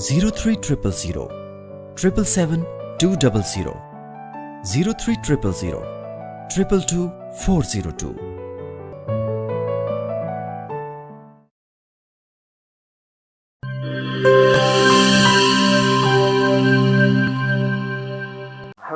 03000 777 200 03000 222 402।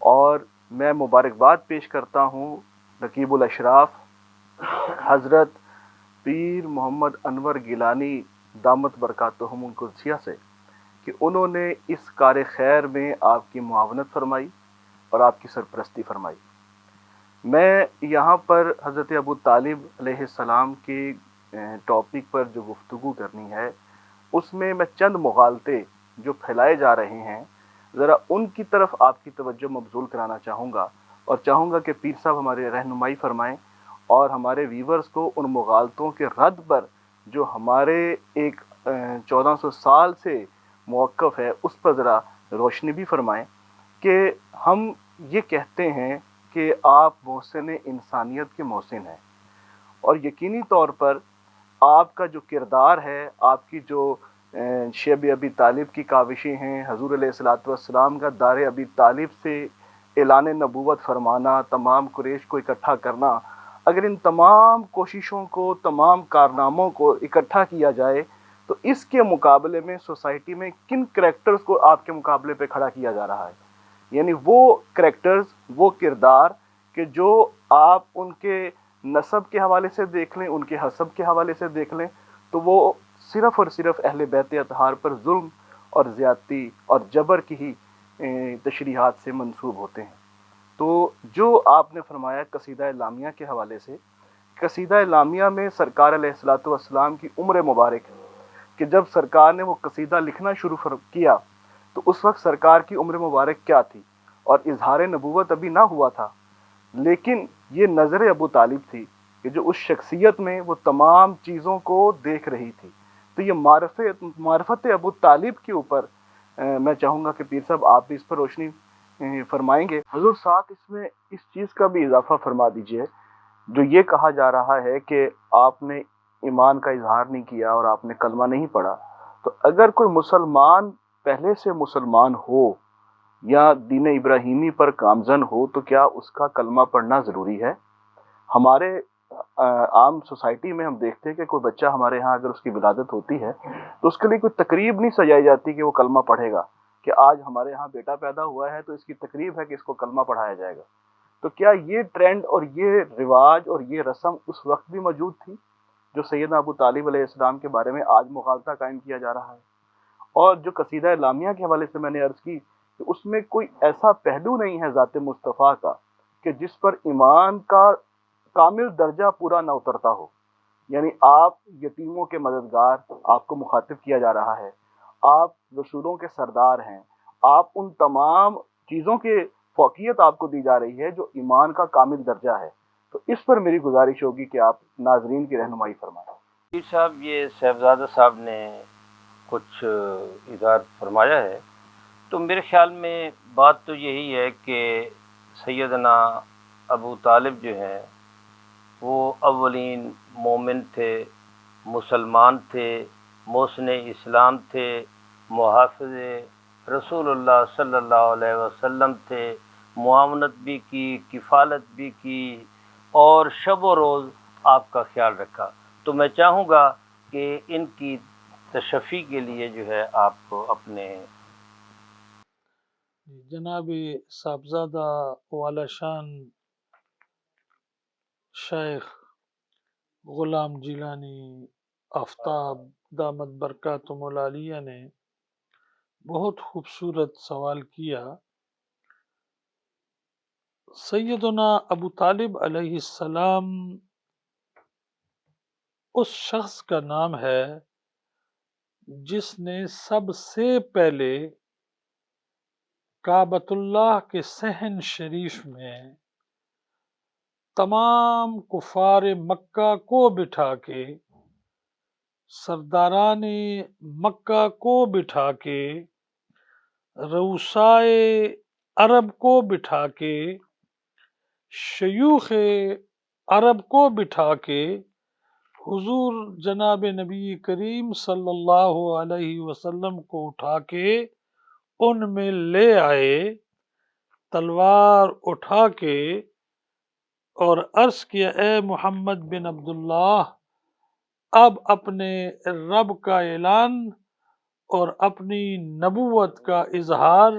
اور میں مبارکباد پیش کرتا ہوں رقیب الاشراف حضرت پیر محمد انور گیلانی دامت برکاتہم القدسیہ سے کہ انہوں نے اس کار خیر میں آپ کی معاونت فرمائی اور آپ کی سرپرستی فرمائی۔ میں یہاں پر حضرت ابو طالب علیہ السلام کی ٹاپک پر جو گفتگو کرنی ہے اس میں چند مغالطے جو پھیلائے جا رہے ہیں ذرا ان کی طرف آپ کی توجہ مبذول کرانا چاہوں گا، اور چاہوں گا کہ پیر صاحب ہمارے رہنمائی فرمائیں اور ہمارے ویورز کو ان مغالطوں کے رد پر جو ہمارے ایک 1400 سال سے موقف ہے اس پر ذرا روشنی بھی فرمائیں کہ ہم یہ کہتے ہیں کہ آپ محسن انسانیت کے محسن ہیں، اور یقینی طور پر آپ کا جو کردار ہے، آپ کی جو شیب ابی طالب کی کاوشیں ہیں، حضور علیہ الصلوۃ والسلام کا دار ابی طالب سے اعلان نبوت فرمانا، تمام قریش کو اکٹھا کرنا، اگر ان تمام کوششوں کو، تمام کارناموں کو اکٹھا کیا جائے تو اس کے مقابلے میں سوسائٹی میں کن کریکٹرز کو آپ کے مقابلے پہ کھڑا کیا جا رہا ہے؟ یعنی وہ کریکٹرز، وہ کردار کہ جو آپ ان کے نسب کے حوالے سے دیکھ لیں، ان کے حسب کے حوالے سے دیکھ لیں تو وہ صرف اور صرف اہل بیت اطہار پر ظلم اور زیادتی اور جبر کی ہی تشریحات سے منسوب ہوتے ہیں۔ تو جو آپ نے فرمایا قصیدہ لامیہ کے حوالے سے، قصیدہ لامیہ میں سرکار علیہ الصلوۃ والسلام کی عمر مبارک کہ جب سرکار نے وہ قصیدہ لکھنا شروع کیا تو اس وقت سرکار کی عمر مبارک کیا تھی، اور اظہار نبوت ابھی نہ ہوا تھا، لیکن یہ نظر ابو طالب تھی کہ جو اس شخصیت میں وہ تمام چیزوں کو دیکھ رہی تھی۔ تو یہ معرفت ابو طالب کے اوپر میں چاہوں گا کہ پیر صاحب آپ بھی اس پر روشنی فرمائیں گے۔ حضور ساتھ اس میں اس چیز کا بھی اضافہ فرما دیجئے جو یہ کہا جا رہا ہے کہ آپ نے ایمان کا اظہار نہیں کیا اور آپ نے کلمہ نہیں پڑھا، تو اگر کوئی مسلمان پہلے سے مسلمان ہو یا دین ابراہیمی پر گامزن ہو تو کیا اس کا کلمہ پڑھنا ضروری ہے؟ ہمارے عام سوسائٹی میں ہم دیکھتے ہیں کہ کوئی بچہ ہمارے ہاں اگر اس کی ولادت ہوتی ہے تو اس کے لیے کوئی تقریب نہیں سجائی جاتی کہ وہ کلمہ پڑھے گا، کہ آج ہمارے ہاں بیٹا پیدا ہوا ہے تو اس کی تقریب ہے کہ اس کو کلمہ پڑھایا جائے گا۔ تو کیا یہ ٹرینڈ اور یہ رواج اور یہ رسم اس وقت بھی موجود تھی جو سیدنا ابو طالب علیہ السلام کے بارے میں آج مغالطہ قائم کیا جا رہا ہے؟ اور جو قصیدہ لامیہ کے حوالے سے میں نے عرض کی کہ اس میں کوئی ایسا پہلو نہیں ہے ذات مصطفیٰ کا کہ جس پر ایمان کا کامل درجہ پورا نہ اترتا ہو۔ یعنی آپ یتیموں کے مددگار، آپ کو مخاطب کیا جا رہا ہے، آپ رسولوں کے سردار ہیں، آپ ان تمام چیزوں کے فوقیت آپ کو دی جا رہی ہے جو ایمان کا کامل درجہ ہے۔ تو اس پر میری گزارش ہوگی کہ آپ ناظرین کی رہنمائی فرمائیں۔ پیر صاحب یہ صاحبزادہ صاحب نے کچھ اظہار فرمایا ہے، تو میرے خیال میں بات تو یہی ہے کہ سیدنا ابو طالب جو ہیں وہ اولین مومن تھے، مسلمان تھے، محسن اسلام تھے، محافظ رسول اللہ صلی اللہ علیہ وسلم تھے، معاونت بھی کی، کفالت بھی کی اور شب و روز آپ کا خیال رکھا۔ تو میں چاہوں گا کہ ان کی تشفی کے لیے جو ہے آپ کو اپنے جناب صاحبزادہ والا شان شیخ غلام جیلانی آفتاب دامت برکاتہم العالیہ نے بہت خوبصورت سوال کیا۔ سیدنا ابو طالب علیہ السلام اس شخص کا نام ہے جس نے سب سے پہلے کعبۃ اللہ کے صحن شریف میں تمام کفار مکہ کو بٹھا کے، سرداران مکہ کو بٹھا کے، رؤسائے عرب کو بٹھا کے، شیوخ عرب کو بٹھا کے حضور جناب نبی کریم صلی اللہ علیہ وسلم کو اٹھا کے ان میں لے آئے، تلوار اٹھا کے، اور عرض کیا اے محمد بن عبداللہ اب اپنے رب کا اعلان اور اپنی نبوت کا اظہار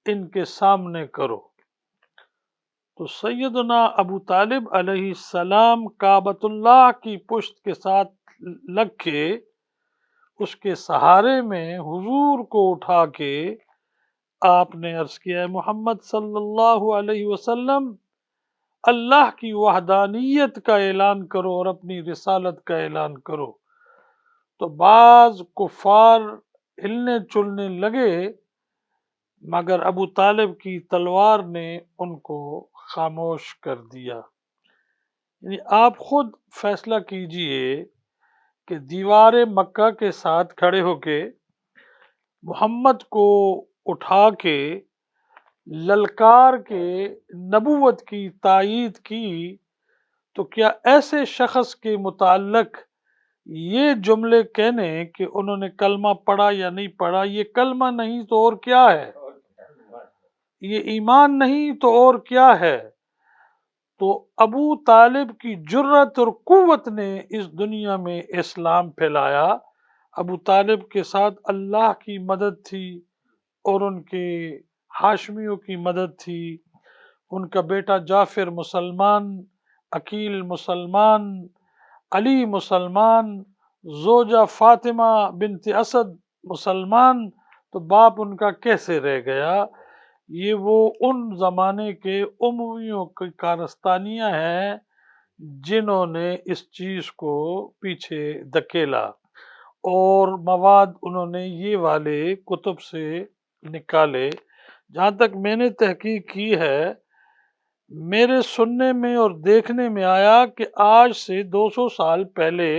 ان کے سامنے کرو۔ تو سیدنا ابو طالب علیہ السلام کعبۃ اللہ کی پشت کے ساتھ لگ کے اس کے سہارے میں حضور کو اٹھا کے آپ نے عرض کیا ہے محمد صلی اللہ علیہ وسلم اللہ کی وحدانیت کا اعلان کرو اور اپنی رسالت کا اعلان کرو. تو بعض کفار ہلنے چلنے لگے مگر ابو طالب کی تلوار نے ان کو خاموش کر دیا. یعنی آپ خود فیصلہ کیجئے کہ دیوار مکہ کے ساتھ کھڑے ہو کے محمد کو اٹھا کے للکار کے نبوت کی تائید کی تو کیا ایسے شخص کے متعلق یہ جملے کہنے کہ انہوں نے کلمہ پڑھا یا نہیں پڑھا، یہ کلمہ نہیں تو اور کیا ہے، یہ ایمان نہیں تو اور کیا ہے. تو ابو طالب کی جرت اور قوت نے اس دنیا میں اسلام پھیلایا. ابو طالب کے ساتھ اللہ کی مدد تھی اور ان کے ہاشمیوں کی مدد تھی. ان کا بیٹا جعفر مسلمان، عقیل مسلمان، علی مسلمان، زوجہ فاطمہ بنت اسد مسلمان، تو باپ ان کا کیسے رہ گیا؟ یہ وہ ان زمانے کے امویوں کی کارستانیاں ہیں جنہوں نے اس چیز کو پیچھے دھکیلا، اور مواد انہوں نے یہ والے کتب سے نکالے. جہاں تک میں نے تحقیق کی ہے، میرے سننے میں اور دیکھنے میں آیا کہ آج سے 200 سال پہلے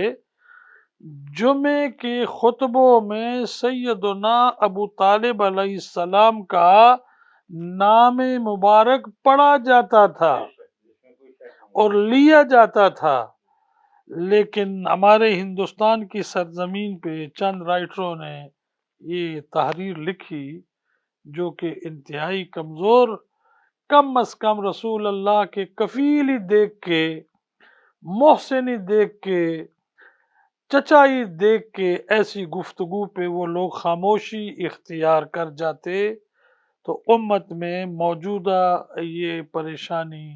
جمعے کے خطبوں میں سیدنا ابو طالب علیہ السلام کا نام مبارک پڑھا جاتا تھا اور لیا جاتا تھا. لیکن ہمارے ہندوستان کی سرزمین پہ چند رائٹروں نے یہ تحریر لکھی جو کہ انتہائی کمزور، کم از کم رسول اللہ کے کفیلی دیکھ کے، محسنی دیکھ کے، چچائی دیکھ کے ایسی گفتگو پہ وہ لوگ خاموشی اختیار کر جاتے تو امت میں موجودہ یہ پریشانی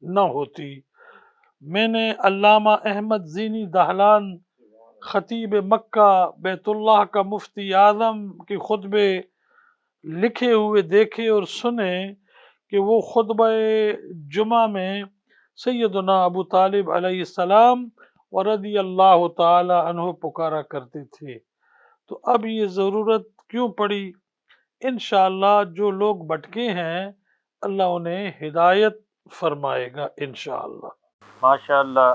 نہ ہوتی. میں نے علامہ احمد زینی دہلان خطیب مکہ بیت اللہ کا مفتی اعظم کے خطبے لکھے ہوئے دیکھے اور سنے کہ وہ خطبہ جمعہ میں سیدنا ابو طالب علیہ السلام و رضی اللہ تعالی عنہ پکارا کرتے تھے. تو اب یہ ضرورت کیوں پڑی؟ انشاءاللہ جو لوگ بھٹکے ہیں اللہ انہیں ہدایت فرمائے گا انشاءاللہ. ماشاءاللہ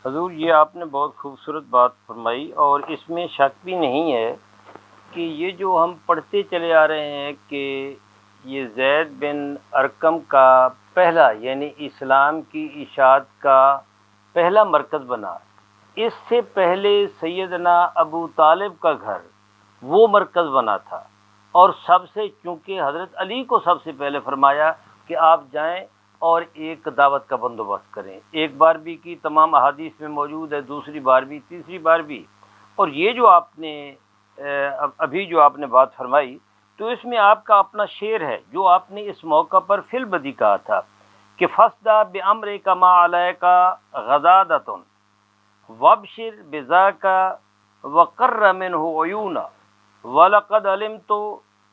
حضور، یہ آپ نے بہت خوبصورت بات فرمائی، اور اس میں شک بھی نہیں ہے کہ یہ جو ہم پڑھتے چلے آ رہے ہیں کہ یہ زید بن ارقم کا پہلا، یعنی اسلام کی اشاعت کا پہلا مرکز بنا. اس سے پہلے سیدنا ابو طالب کا گھر وہ مرکز بنا تھا، اور سب سے چونکہ حضرت علی کو سب سے پہلے فرمایا کہ آپ جائیں اور ایک دعوت کا بندوبست کریں. ایک بار بھی کی، تمام احادیث میں موجود ہے، دوسری بار بھی، تیسری بار بھی. اور یہ جو آپ نے ابھی جو آپ نے بات فرمائی، تو اس میں آپ کا اپنا شعر ہے جو آپ نے اس موقع پر فی البدی کہا تھا کہ فَاسْدَى بِأَمْرِكَ مَا عَلَيْكَ غَضَاضَةٌ وَابْشِرْ بِذَاكَ وَقَرَّ مِنْهُ عُيُونًا وَلَقَدْ عَلِمْتُ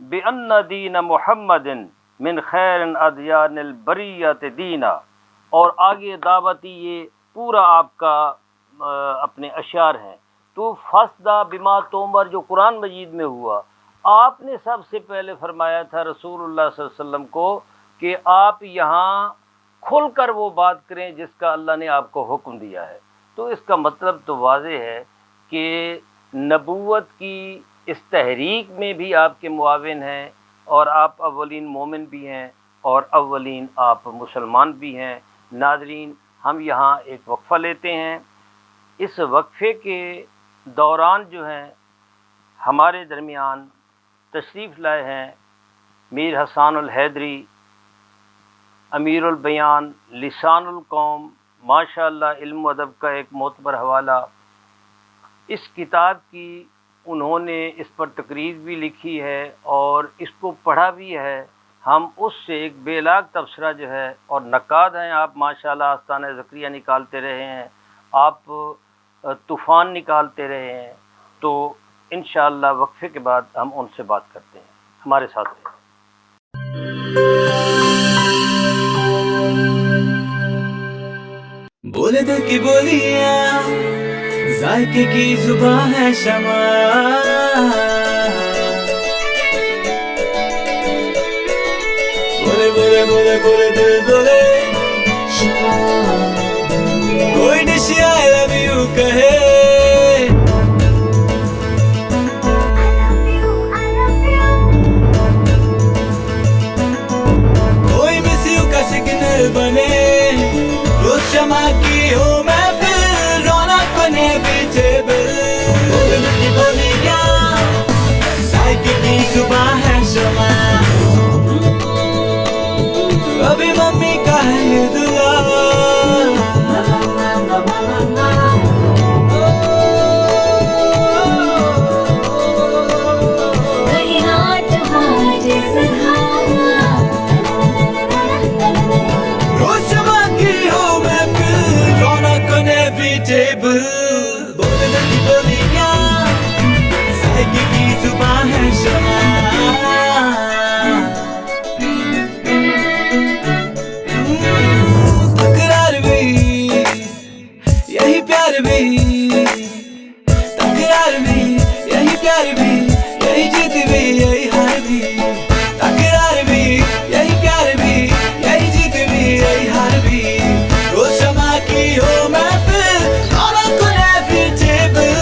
بِأَنَّ دِينَ مُحَمَّدٍ من خیر ادیان البریت دینا. اور آگے دعوتی یہ پورا آپ کا اپنے اشعار ہیں. تو فَاسْدَى بِمَا تُؤْمَرُ جو قرآن مجید میں ہوا، آپ نے سب سے پہلے فرمایا تھا رسول اللہ صلی اللہ علیہ وسلم کو کہ آپ یہاں کھل کر وہ بات کریں جس کا اللہ نے آپ کو حکم دیا ہے. تو اس کا مطلب تو واضح ہے کہ نبوت کی اس تحریک میں بھی آپ کے معاون ہیں، اور آپ اولین مومن بھی ہیں اور اولین آپ مسلمان بھی ہیں. ناظرین، ہم یہاں ایک وقفہ لیتے ہیں. اس وقفے کے دوران جو ہیں ہمارے درمیان تشریف لائے ہیں میر حسان الحیدری، امیر البیان، لسان القوم، ماشاءاللہ علم و ادب کا ایک معتبر حوالہ. اس کتاب کی انہوں نے اس پر تقریر بھی لکھی ہے اور اس کو پڑھا بھی ہے. ہم اس سے ایک بے لاگ تبصرہ جو ہے، اور نقاد ہیں آپ ماشاءاللہ، آستانہ زکریہ نکالتے رہے ہیں، آپ طوفان نکالتے رہے ہیں، تو انشاءاللہ وقفے کے بعد ہم ان سے بات کرتے ہیں. ہمارے ساتھ رہیں. بولے دل کی بولیاں، ذائقے کی زبان ہے شمع، بولے بولے بولے بولے دل بولے شمع، کوئی ڈش آئی لو یو کہے، کوئی مس یو کا سگنل بنے، روز شمع کی ہو محفل، رونق بنے ویجیبل، بولے دل کی بولیاں، ذائقے کی زبان ہے شمع، ابھی ممی کا ہے یہ دعا، روز شمع کی ہو محفل، رونق بنے ویجیبل، بولے دل کی بولیاں، ذائقے کی زبان ہے شمع، تکرار بھی یہی پیار بھی، تکرار بھی یہی پیار بھی، یہی جیت بھی یہی ہار بھی، تکرار بھی یہی پیار بھی، یہی جیت بھی یہی ہار بھی، روز شمع کی ہو محفل، رونق بنے ویجیبل،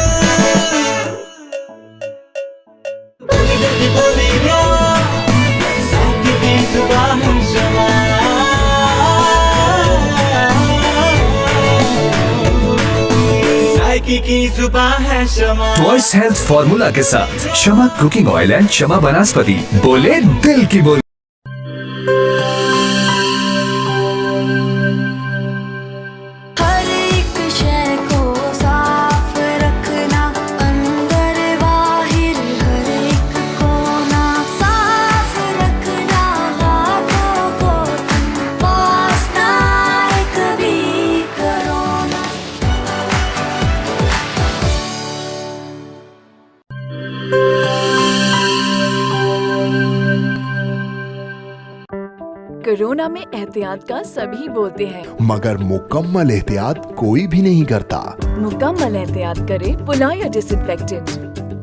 بولے دل کی بولیاں، ذائقے کی زبان ہے شمع، ذائقے کی زبان ہے شمع، وائس ہیلتھ فارمولا کے ساتھ شمع کوکنگ آئل اینڈ شمع بناسپتی، بولے دل کی بولی. ہر ایک شے کو صاف رکھنا، اندر باہر ہر ایک کونا، صاف رکھنا ہاتھوں کو، پاس نہ آئے کبھی کرونا. کورونا میں احتیاط کا سبھی بولتے ہیں، مگر مکمل احتیاط کوئی بھی نہیں کرتا. مکمل احتیاط کرے پلایا ڈس انفیکٹنٹ،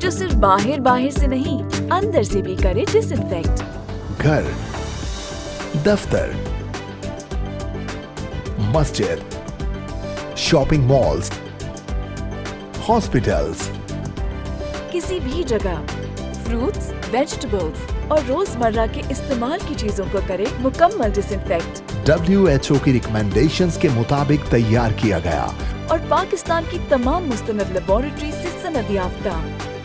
جو صرف باہر سے نہیں اندر سے بھی کرے ڈس انفیکٹ. گھر، دفتر، مسجد، شاپنگ مالز، ہاسپٹلز، کسی بھی جگہ فروٹس، ویجیٹیبلز اور روزمرہ کے استعمال کی چیزوں کو کرے مکمل ڈس انفیکٹ. WHO کی ریکمینڈیشنز کے مطابق تیار کیا گیا اور پاکستان کی تمام مستند لیبارٹری سے سند یافتہ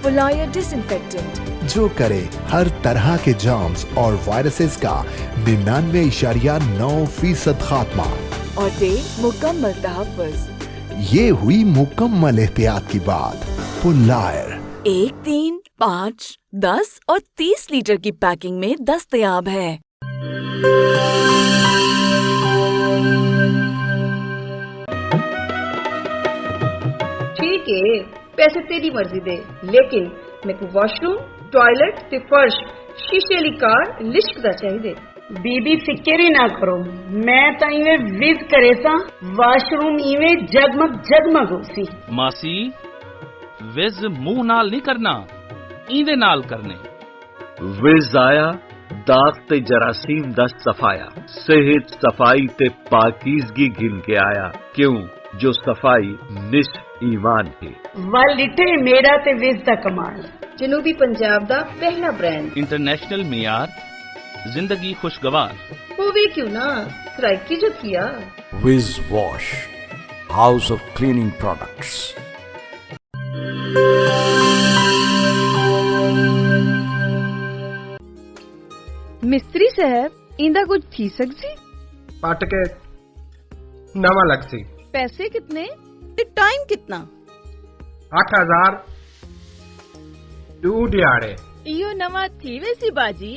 پلایا ڈس انفیکٹنٹ، جو کرے ہر طرح کے جرمز اور وائرسز کا 99.9% خاتمہ، اور دے مکمل تحفظ. یہ ہوئی مکمل احتیاط کی بات. پلائر 1، 3، 5، 10 اور 30 لیٹر کی پیکنگ میں دستیاب ہے. ٹھیک ہے، پیسے تیری مرضی دے، لیکن میں کو واش روم، ٹوائلٹ تے فرش شیشے والی کار لشک دا چاہیے. بی بی فکر ہی نہ کرو، میں تا ایویں وز کرے سا، واش روم ایویں جگمگ جگمگ ہو سی. ماسی وز منہ نال نہیں کرنا، ایندے نال کرنے. وز آیا داغ تے جراثیم دا صفایا، صحت صفائی تے پاکیزگی گن کے آیا، کیوں جو صفائی نصف ایمان ہے. ول ڈٹے میرا تے وز دا کمال، جنوبی پنجاب دا پہلا برانڈ، انٹرنیشنل معیار، زندگی خوشگوار. ہووے کیوں نہ سرائکی جو کیا. Wiz wash, house of cleaning products. مستری صاحب ایندا کچھ تھی سکسی؟ پٹ کے نواں لگ سی. پیسے کتنے تے ٹائم کتنا؟ 8000 2 دیاڑے. ایو نواں تھی ویسی باجی.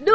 2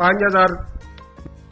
5000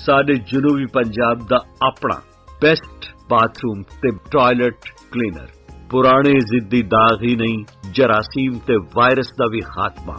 ਸਾਡੇ ਜਨੂਬੀ ਪੰਜਾਬ ਦਾ ਆਪਣਾ ਬੈਸਟ ਬਾਥਰੂਮ ਤੇ ਟਾਇਲਟ ਕਲੀਨਰ, ਪੁਰਾਣੇ ਜ਼ਿੱਦੀ ਦਾਗ ਹੀ ਨਹੀਂ, ਜਰਾਸੀਮ ਤੇ ਵਾਇਰਸ ਦਾ ਵੀ ਖਾਤਮਾ।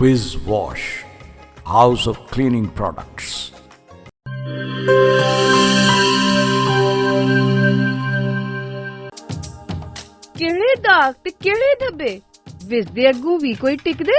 Whiz Wash, House of Cleaning Products. ਕਿਹੜੇ ਦਾਗ ਤੇ ਕਿਹੜੇ ਧੱਬੇ ਵਿਸ ਦੇ ਅੱਗੋਂ ਵੀ ਕੋਈ ਟਿਕਦੇ।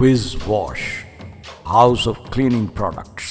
Whiz Wash, House of Cleaning Products.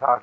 60,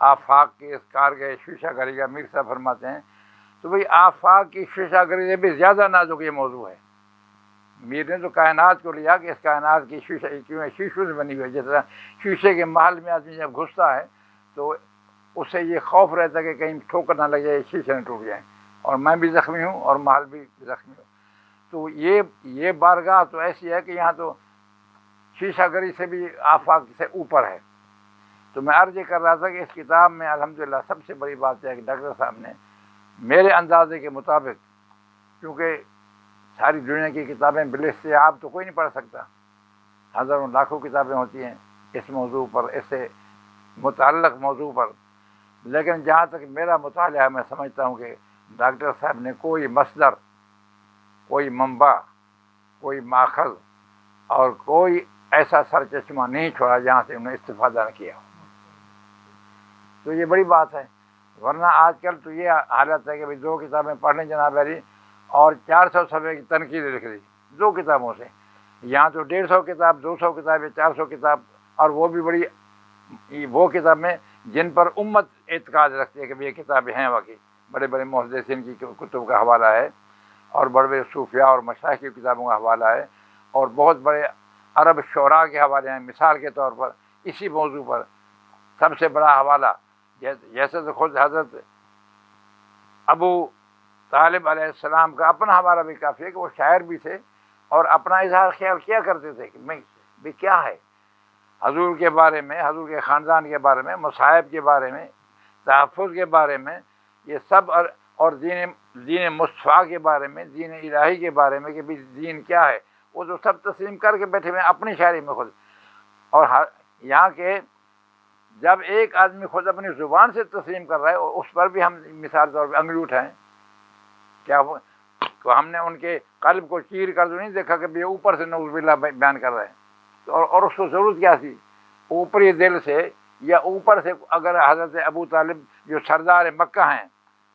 آفاق کے اس کارگاہ شیشہ گری کا میر صاحب فرماتے ہیں، تو بھئی آفاق کی شیشہ گری سے بھی زیادہ نازک یہ موضوع ہے۔ میر نے تو کائنات کو لیا کہ اس کائنات کی شیشہ کیوں ہے، شیشوں سے بنی ہوئی ہے۔ جس طرح شیشے کے محل میں آدمی جب گھستا ہے تو اسے یہ خوف رہتا ہے کہ کہیں ٹھوکر نہ لگ جائے، شیشے نہ ٹوٹ جائیں، اور میں بھی زخمی ہوں اور محل بھی زخمی ہوں۔ تو یہ بارگاہ تو ایسی ہے کہ یہاں تو شیشہ گری سے بھی آفاق سے اوپر ہے۔ تو میں عرض یہ کر رہا تھا کہ اس کتاب میں الحمدللہ سب سے بڑی بات ہے کہ ڈاکٹر صاحب نے میرے اندازے کے مطابق، کیونکہ ساری دنیا کی کتابیں بالاستیعاب تو کوئی نہیں پڑھ سکتا، ہزاروں لاکھوں کتابیں ہوتی ہیں اس موضوع پر، اس سے متعلق موضوع پر، لیکن جہاں تک میرا مطالعہ ہے میں سمجھتا ہوں کہ ڈاکٹر صاحب نے کوئی مصدر، کوئی منبع، کوئی ماخذ اور کوئی ایسا سرچشمہ نہیں چھوڑا جہاں سے انہوں نے استفادہ نہ کیا۔ تو یہ بڑی بات ہے، ورنہ آج کل تو یہ حالت ہے کہ 2 کتابیں پڑھ لیں جناب علی اور 400 صفحے کی تنقید لکھ دی 2 کتابوں سے۔ یہاں تو 150 کتاب، 200 کتاب، 400 کتاب، اور وہ بھی بڑی وہ کتابیں جن پر امت اعتقاد رکھتی ہے کہ یہ کتابیں ہیں واقعی۔ بڑے بڑے محدثین کی کتب کا حوالہ ہے، اور بڑے بڑے صوفیاء اور مشائخ کی کتابوں کا حوالہ ہے، اور بہت بڑے عرب شعراء کے حوالے ہیں۔ مثال کے طور پر اسی موضوع پر سب سے بڑا حوالہ جیسے تو خود حضرت ابو طالب علیہ السلام کا اپنا حوالہ بھی کافی ہے کہ وہ شاعر بھی تھے اور اپنا اظہار خیال کیا کرتے تھے کہ میں بھی کیا ہے حضور کے بارے میں، حضور کے خاندان کے بارے میں، مصائب کے بارے میں، تحفظ کے بارے میں، یہ سب، اور دین مصطفیٰ کے بارے میں، دین الہی کے بارے میں کہ بھی دین کیا ہے، وہ تو سب تسلیم کر کے بیٹھے ہوئے اپنی شاعری میں خود۔ اور یہاں کے جب ایک آدمی خود اپنی زبان سے تسلیم کر رہا ہے، اور اس پر بھی ہم مثال طور پہ انگلی اٹھائیں، کیا تو ہم نے ان کے قلب کو چیر کر تو نہیں دیکھا کہ یہ اوپر سے نعوذ باللہ بیان کر رہے ہیں، اور اس کو ضرورت کیا تھی؟ اوپری دل سے یا اوپر سے اگر حضرت ابو طالب جو سردار مکہ ہیں،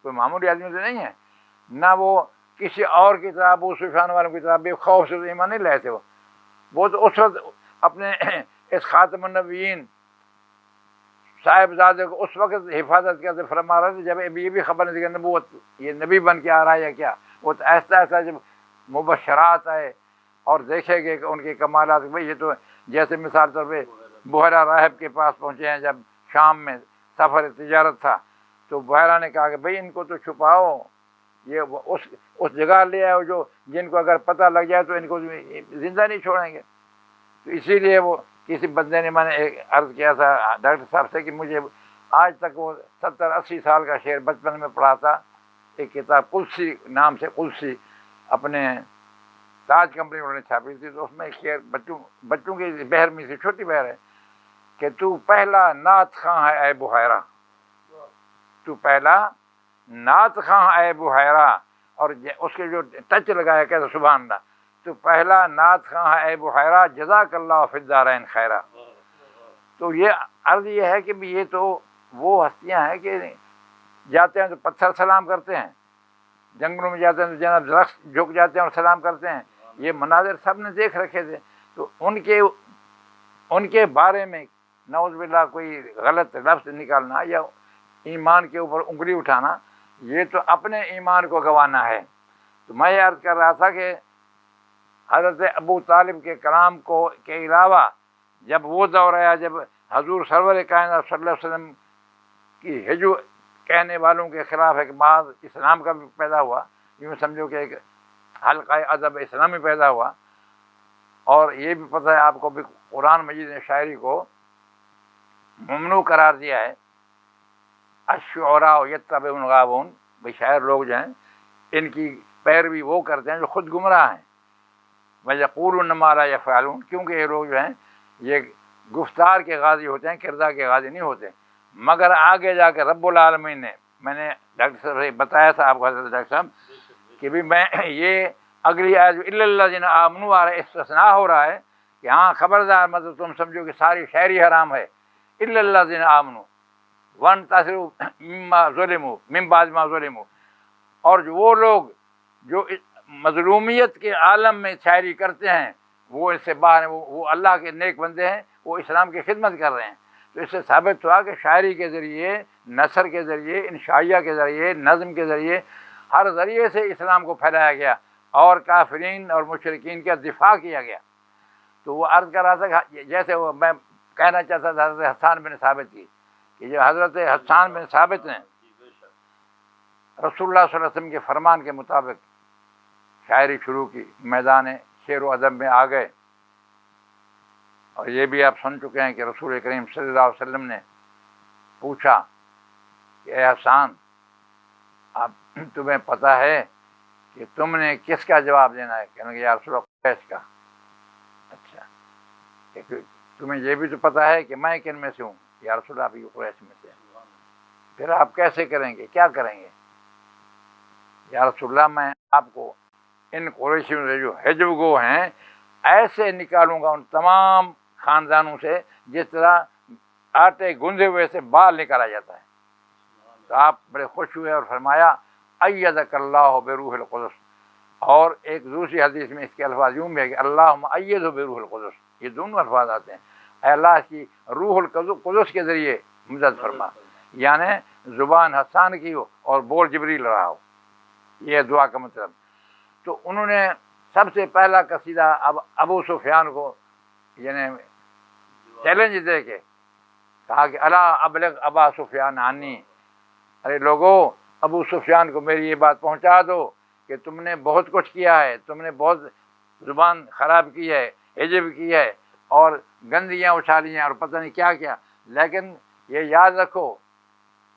کوئی معمولی آدمی تو نہیں ہے، نہ وہ کسی اور کی طرح ابو سفیان والوں کی طرح بے خوف سے ایمان نہیں لائے تھے، وہ تو اس وقت اپنے اس خاتم النبیین صاحبزادے کو اس وقت حفاظت کرتے فرما رہے تھے جب یہ بھی خبر نہیں تھی کہ نبوت یہ نبی بن کے آ رہا ہے یا کیا۔ وہ تو ایسا ایسا جب مبشرات آئے اور دیکھے گئے کہ ان کے کمالات، بھائی یہ تو جیسے مثال طور پہ بحیرہ راہب کے پاس پہنچے ہیں جب شام میں سفر تجارت تھا، تو بحیرہ نے کہا کہ بھائی ان کو تو چھپاؤ، یہ اس جگہ لے آؤ جو جن کو اگر پتہ لگ جائے تو ان کو زندہ نہیں چھوڑیں گے۔ تو اسی لیے وہ کسی بندے نے، میں نے ایک عرض کیا تھا ڈاکٹر صاحب سے کہ مجھے آج تک وہ 70-80 سال کا شعر بچپن میں پڑھا تھا، ایک کتاب قدسی نام سے، قدسی اپنے تاج کمپنی انہوں نے چھاپی تھی، تو اس میں ایک شعر بچوں کی بحر میں سے چھوٹی بحر ہے کہ تو پہلا نعت خواں ہے اے بحیرہ، تو پہلا نعت خواں اے بحیرہ، اور اس کے جو ٹچ لگایا کہتے سبحان اللہ، تو پہلا نعت خواں ہے اے بحیرہ جزاک اللہ فی الدارین خیرہ۔ تو یہ عرض یہ ہے کہ یہ تو وہ ہستیاں ہیں کہ جاتے ہیں تو پتھر سلام کرتے ہیں، جنگلوں میں جاتے ہیں تو جناب درخت جھک جاتے ہیں اور سلام کرتے ہیں، یہ مناظر سب نے دیکھ رکھے تھے۔ تو ان کے بارے میں نعوذ باللہ کوئی غلط لفظ نکالنا یا ایمان کے اوپر انگلی اٹھانا، یہ تو اپنے ایمان کو گنوانا ہے۔ تو میں یہ عرض کر رہا تھا کہ حضرت ابو طالب کے کلام کے علاوہ جب وہ دور آیا جب حضور سرور کائنات صلی اللہ علیہ وسلم کی ہجو کہنے والوں کے خلاف ایک بعض اسلام کا بھی پیدا ہوا، یوں سمجھو کہ ایک حلقہ ادب اسلامی پیدا ہوا، اور یہ بھی پتہ ہے آپ کو بھی قرآن مجید نے شاعری کو ممنوع قرار دیا ہے۔ الشعراء یتبعون الغاوون، بھائی شاعر لوگ جو ہیں ان کی پیروی وہ کرتے ہیں جو خود گمراہ ہیں، وَيَقُولُونَ مَا لَا يَفْعَلُونَ، کیونکہ یہ لوگ جو ہیں یہ گفتار کے غازی ہوتے ہیں، کردار کے غازی نہیں ہوتے۔ مگر آگے جا کے رب العالمین نے، میں نے ڈاکٹر صاحب سے بتایا تھا آپ کو حضرت ڈاکٹر صاحب کہ بھی میں یہ اگلی آیت اِلَّا الَّذِينَ آمَنُوا آ رہا ہے، استثناء ہو رہا ہے کہ ہاں خبردار مطلب تم سمجھو کہ ساری شاعری حرام ہے، اِلَّا الَّذِينَ آمَنُوا وَانتَصِرُوا مِمَّا ظُلِمُوا مِن بَعْدِ مَا ظُلِمُوا، اور جو وہ لوگ جو مظلومیت کے عالم میں شاعری کرتے ہیں وہ اس سے باہر ہیں، وہ اللہ کے نیک بندے ہیں، وہ اسلام کی خدمت کر رہے ہیں۔ تو اس سے ثابت ہوا کہ شاعری کے ذریعے، نثر کے ذریعے، انشائیہ کے ذریعے، نظم کے ذریعے، ہر ذریعے سے اسلام کو پھیلایا گیا اور کافرین اور مشرکین کا دفاع کیا گیا۔ تو وہ عرض کر رہا تھا کہ جیسے وہ میں کہنا چاہتا تھا حضرت حسان بن ثابت کی، کہ جو حضرت حسان بن ثابت نے رسول اللہ صلی اللہ علیہ وسلم کے فرمان کے مطابق شاعری شروع کی، میدان شعر و ادب میں آ گئے، اور یہ بھی آپ سن چکے ہیں کہ رسول کریم صلی اللہ علیہ وسلم نے پوچھا کہ اے حسان، آپ تمہیں پتہ ہے کہ تم نے کس کا جواب دینا ہے؟ کہنے کہ یا رسول اللہ قریش کا۔ اچھا، کہ تمہیں یہ بھی تو پتہ ہے کہ میں کن میں سے ہوں؟ یا رسول اللہ آپ یہ قریش میں سے ہیں۔ پھر آپ کیسے کریں گے، کیا کریں گے؟ یا رسول اللہ میں آپ کو ان قریشیوں سے جو حجب گو ہیں ایسے نکالوں گا ان تمام خاندانوں سے جس طرح آٹے گندے ہوئے سے بال نکالا جاتا ہے۔ تو آپ بڑے خوش ہوئے اور فرمایا ایدک اللہ بروح القدس، اور ایک دوسری حدیث میں اس کے الفاظ یوں بھی ہے کہ اللہم ایدہ بروح القدس، یہ دونوں الفاظ آتے ہیں، اے اللہ کی روح القدس کے ذریعے مدد فرما، یعنی زبان حسان کی ہو اور بول جبریل رہا ہو، یہ دعا کا مطلب۔ تو انہوں نے سب سے پہلا قصیدہ ابو سفیان کو یعنی چیلنج دے کے کہا کہ الا ابلغ ابا سفیان عنی، ارے لوگو ابو سفیان کو میری یہ بات پہنچا دو کہ تم نے بہت کچھ کیا ہے، تم نے بہت زبان خراب کی ہے، حجب کی ہے اور گندیاں اچھالی ہیں اور پتہ نہیں کیا کیا، لیکن یہ یاد رکھو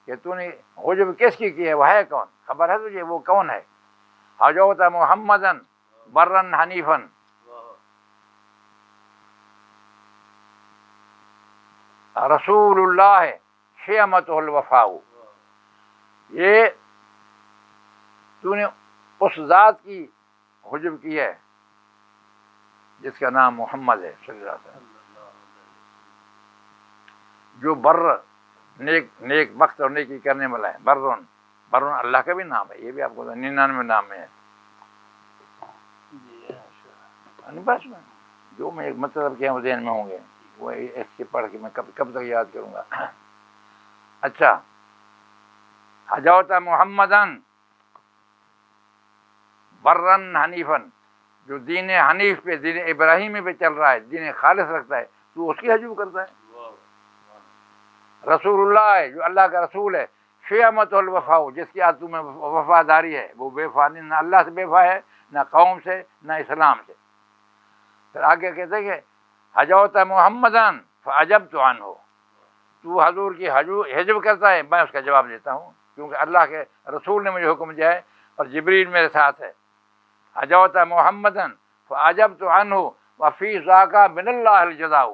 کہ تو نے حجب کس کی ہے، وہ ہے کون؟ خبر ہے تجھے وہ کون ہے؟ حجوت محمدن برن حنیفن، رسول اللہ شیمت الوفاء، یہ تو نے اس ذات کی حجب کی ہے جس کا نام محمد ہے صلی اللہ علیہ وسلم، جو بر نیک بخت اور نیکی کرنے والا ہے۔ برن اللہ کا بھی نام ہے، یہ بھی آپ کو 99 نام ہے۔ بس جو میں ایک مطلب کیا ذہن میں ہوں گے وہ اس کے پڑھ کے میں کب تک یاد کروں گا۔ اچھا، حجوت محمدن برن حنیفن، جو دین حنیف پہ، دین ابراہیمی پہ چل رہا ہے، دین خالص رکھتا ہے، تو اس کی حجب کرتا ہے۔ رسول اللہ ہے، جو اللہ کا رسول ہے، شیمت الوفاء، جس کی آج تمہیں وفاداری ہے، وہ بے وفا نہیں، نہ اللہ سے بے وفا ہے، نہ قوم سے، نہ اسلام سے۔ پھر آگے کہتے ہیں کہ حجوت محمدن فعجبت عنہ، تو حضور کی حجب کرتا ہے، میں اس کا جواب دیتا ہوں کیونکہ اللہ کے رسول نے مجھے حکم دیا ہے اور جبریل میرے ساتھ ہے۔ حجوت محمدن فعجبت عنہ وفی ذاک من اللہ الجزاء،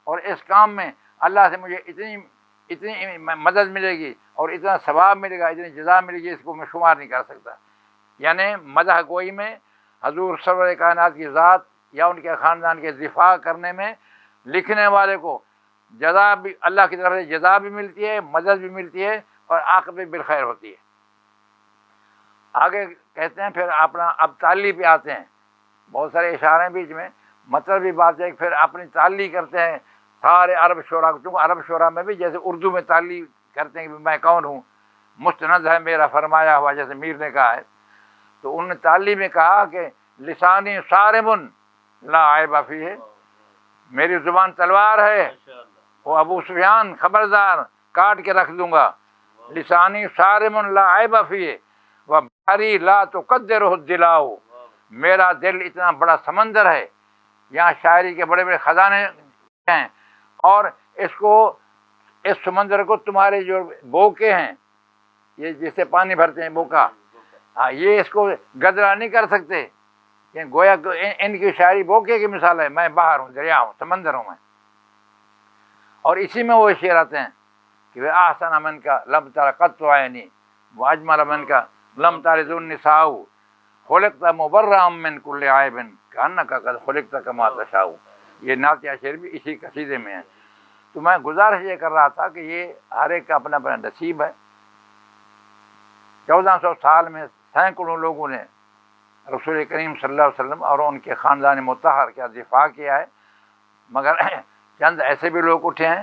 اور اس کام میں اللہ سے مجھے اتنی مدد ملے گی اور اتنا ثواب ملے گا، اتنی جزا ملے گی، اس کو میں شمار نہیں کر سکتا۔ یعنی مدح گوئی میں حضور سرور کائنات کی ذات یا ان کے خاندان کے دفاع کرنے میں لکھنے والے کو جزا بھی اللہ کی طرف سے جزا بھی ملتی ہے، مدد بھی ملتی ہے اور عاقبت بھی بالخیر ہوتی ہے۔ آگے کہتے ہیں پھر اپنا اب تعلی پہ آتے ہیں، بہت سارے اشارے ہیں بیچ میں، مطلب بھی بات ہے کہ پھر اپنی تعلی کرتے ہیں سارے عرب شعراء کو، چونکہ عرب شعراء میں بھی جیسے اردو میں تعلی کرتے ہیں کہ میں کون ہوں، مستند ہے میرا فرمایا ہوا، جیسے میر نے کہا ہے، تو انہوں نے تعلی میں کہا کہ لسانی صارم لا عیب فیہ، میری زبان تلوار ہے، وہ ابو سفیان خبردار کاٹ کے رکھ دوں گا، لسانی صارم لا عیب فیہ وبحری لا تقدرہ الدلاء، میرا دل اتنا بڑا سمندر ہے، یہاں شاعری کے بڑے بڑے خزانے ہیں، اور اس سمندر کو تمہارے جو بوکے ہیں، یہ جسے پانی بھرتے ہیں بوکا، یہ اس کو گدرا نہیں کر سکتے، یہ گویا ان کی شاعری بوکے کی مثال ہے، میں باہر ہوں، دریا ہوں، سمندر ہوں میں۔ اور اسی میں وہ شعر آتے ہیں کہ احسن من کا لم تر قط عینی واجمل من کا لم تر ذو النساء خلقت مبرأ من کل عیب کانک قد خلقت کما تشاء، یہ نعتیہ شعر بھی اسی قصیدے میں ہے۔ تو میں گزارش یہ کر رہا تھا کہ یہ ہر ایک کا اپنا اپنا نصیب ہے۔ 1400 سال میں سینکڑوں لوگوں نے رسول کریم صلی اللہ علیہ وسلم اور ان کے خاندان مطہر کا دفاع کیا ہے، مگر چند ایسے بھی لوگ اٹھے ہیں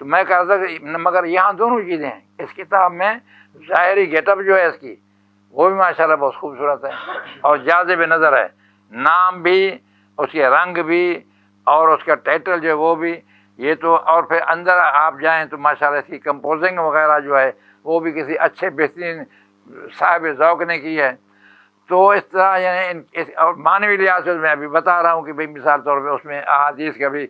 تو میں کہا تھا کہ مگر یہاں دونوں چیزیں ہیں اس کتاب میں، ظاہری گیٹ اپ جو ہے اس کی وہ بھی ماشاءاللہ بہت خوبصورت ہے اور جاذب نظر ہے، نام بھی، اس کے رنگ بھی، اور اس کا ٹائٹل جو ہے وہ بھی، یہ تو، اور پھر اندر آپ جائیں تو ماشاءاللہ اس کی کمپوزنگ وغیرہ جو ہے وہ بھی کسی اچھے بہترین صاحب ذوق نے کی ہے۔ تو اس طرح یعنی اور معنوی لحاظ سے میں ابھی بتا رہا ہوں کہ بھئی مثال طور پہ اس میں احادیث کا بھی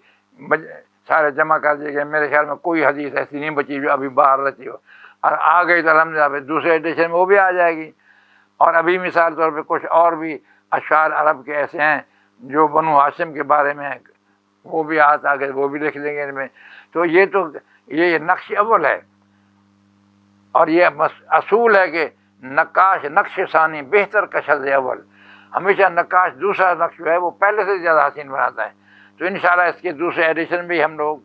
سارے جمع کر دیے گئے، میرے خیال میں کوئی حدیث ایسی نہیں بچی جو ابھی باہر رہتی ہو، اور آ گئی تو الحمدللہ پھر دوسرے ایڈیشن میں وہ بھی آ جائے گی۔ اور ابھی مثال طور پہ کچھ اور بھی اشعار عرب کے ایسے ہیں جو بنو ہاشم کے بارے میں ہیں، وہ بھی آ گئے، وہ بھی لکھ لیں گے ان میں۔ تو یہ نقش اول ہے، اور یہ اصول ہے کہ نقاش نقش ثانی بہتر کشد اول، ہمیشہ نقاش دوسرا نقش جو ہے وہ پہلے سے زیادہ حسین بناتا ہے۔ تو انشاءاللہ اس کے دوسرے ایڈیشن بھی ہم لوگ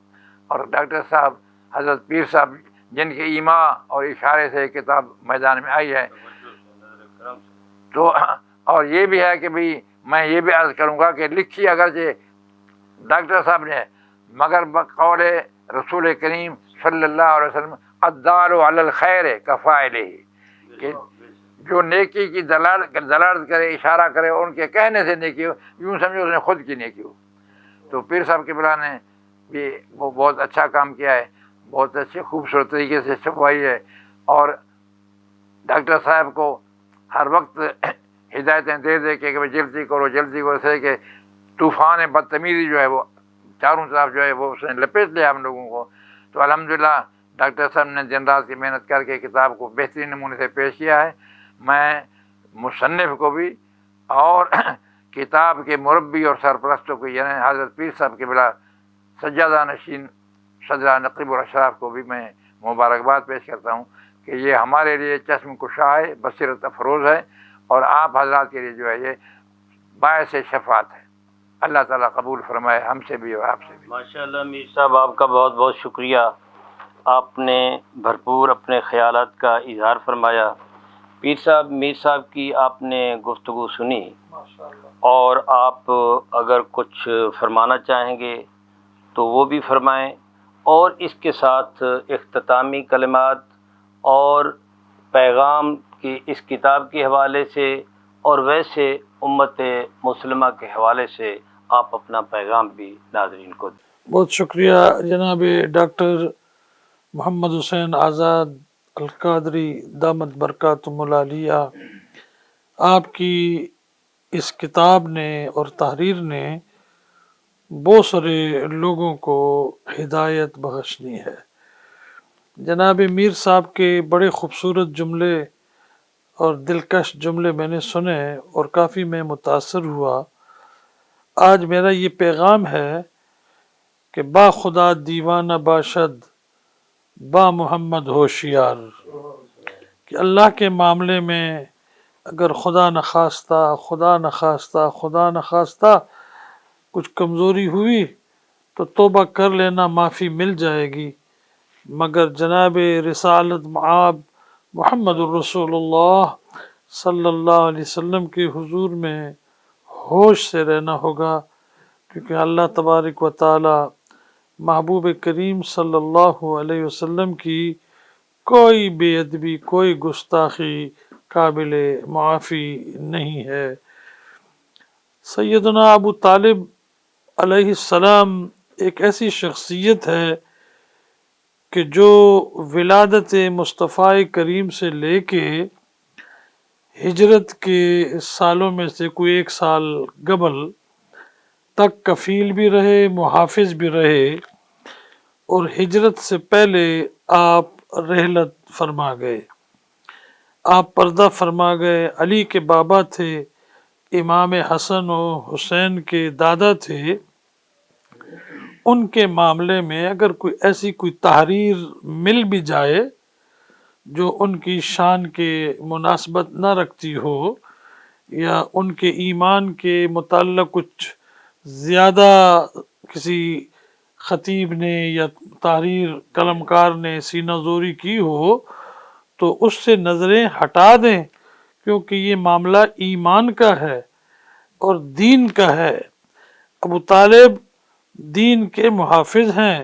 اور ڈاکٹر صاحب حضرت پیر صاحب جن کے ایماء اور اشارے سے یہ کتاب میدان میں آئی ہے، تو اور یہ بھی ہے کہ بھئی میں یہ بھی عرض کروں گا کہ لکھی اگرچہ ڈاکٹر صاحب نے، مگر بقول رسول کریم صلی اللہ علیہ وسلم الدال علی الخیر کفاعلہ، کہ جو نیکی کی دلالت کرے، اشارہ کرے، ان کے کہنے سے نیکی ہو، یوں سمجھو اس نے خود کی نیکی ہو۔ تو پیر صاحب قبلہ نے بھی وہ بہت اچھا کام کیا ہے، بہت اچھے خوبصورت طریقے سے چھپوائی ہے، اور ڈاکٹر صاحب کو ہر وقت ہدایتیں دے دے کہ جلدی کرو جلدی کرو، سے کہ طوفان بدتمیزی جو ہے وہ چاروں طرف جو ہے وہ اس نے لپیٹ لیا ہم لوگوں کو۔ تو الحمدللہ ڈاکٹر صاحب نے دن رات کی محنت کر کے کتاب کو بہترین نمونے سے پیش کیا ہے۔ میں مصنف کو بھی اور کتاب کے مربی اور سرپرستوں کو یعنی حضرت پیر صاحب کے بلا سجادہ نشین صدر نقیب الاشراف کو بھی میں مبارکباد پیش کرتا ہوں کہ یہ ہمارے لیے چشم کشا ہے، بصیرت افروز ہے، اور آپ حضرات کے لیے جو ہے یہ باعث شفاعت ہے۔ اللہ تعالیٰ قبول فرمائے ہم سے بھی اور آپ سے بھی۔ ماشاءاللہ میر صاحب آپ کا بہت بہت شکریہ، آپ نے بھرپور اپنے خیالات کا اظہار فرمایا۔ پیر صاحب میر صاحب کی آپ نے گفتگو سنی، اور آپ اگر کچھ فرمانا چاہیں گے تو وہ بھی فرمائیں، اور اس کے ساتھ اختتامی کلمات اور پیغام کی اس کتاب کے حوالے سے اور ویسے امت مسلمہ کے حوالے سے آپ اپنا پیغام بھی ناظرین کو دیں۔ بہت شکریہ جناب ڈاکٹر محمد حسین آزاد القادری دامت برکاتہم العالیہ، آپ کی اس کتاب نے اور تحریر نے بہت سارے لوگوں کو ہدایت بخشنی ہے۔ جناب میر صاحب کے بڑے خوبصورت جملے اور دلکش جملے میں نے سنے اور کافی میں متاثر ہوا۔ آج میرا یہ پیغام ہے کہ با خدا دیوانہ باشد با محمد ہوشیار، کہ اللہ کے معاملے میں اگر خدا نخواستہ کچھ کمزوری ہوئی تو توبہ کر لینا، معافی مل جائے گی، مگر جناب رسالت معاب محمد الرسول اللہ صلی اللہ علیہ وسلم کے حضور میں ہوش سے رہنا ہوگا، کیونکہ اللہ تبارک و تعالی محبوب کریم صلی اللہ علیہ وسلم کی کوئی بے ادبی، کوئی گستاخی قابل معافی نہیں ہے۔ سیدنا ابو طالب علیہ السلام ایک ایسی شخصیت ہے کہ جو ولادت مصطفیٰ کریم سے لے کے ہجرت کے سالوں میں سے کوئی ایک سال قبل تک کفیل بھی رہے، محافظ بھی رہے، اور ہجرت سے پہلے آپ رحلت فرما گئے، آپ پردہ فرما گئے۔ علی کے بابا تھے، امام حسن و حسین کے دادا تھے، ان کے معاملے میں اگر ایسی کوئی تحریر مل بھی جائے جو ان کی شان کے مناسبت نہ رکھتی ہو، یا ان کے ایمان کے متعلق کچھ زیادہ کسی خطیب نے یا تحریر قلمکار نے سینہ زوری کی ہو، تو اس سے نظریں ہٹا دیں، کیونکہ یہ معاملہ ایمان کا ہے اور دین کا ہے۔ ابو طالب دین کے محافظ ہیں،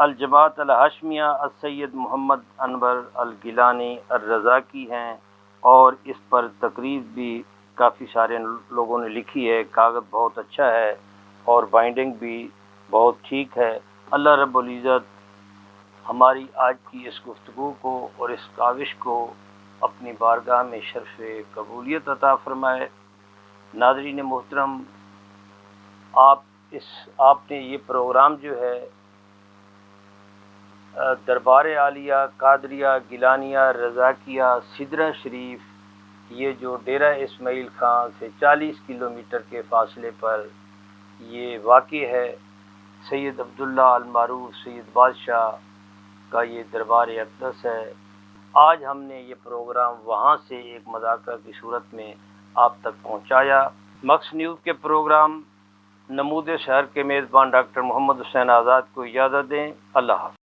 الجماعت الہاشمیہ السید محمد انور الگیلانی الرزاقی ہیں، اور اس پر تقریر بھی کافی سارے لوگوں نے لکھی ہے۔ کاغذ بہت اچھا ہے اور بائنڈنگ بھی بہت ٹھیک ہے۔ اللہ رب العزت ہماری آج کی اس گفتگو کو اور اس کاوش کو اپنی بارگاہ میں شرف قبولیت عطا فرمائے۔ ناظرین محترم، آپ نے یہ پروگرام جو ہے دربار عالیہ قادریہ گیلانیہ رضاقیہ سدرہ شریف، یہ جو ڈیرہ اسماعیل خان سے 40 کلومیٹر کے فاصلے پر یہ واقع ہے، سید عبداللہ المعروف سید بادشاہ کا یہ دربار اقدس ہے۔ آج ہم نے یہ پروگرام وہاں سے ایک مذاکرہ کی صورت میں آپ تک پہنچایا۔ مکس نیوز کے پروگرام نمود شہر کے میزبان ڈاکٹر محمد حسین آزاد کو اجازت دیں۔ اللہ حافظ۔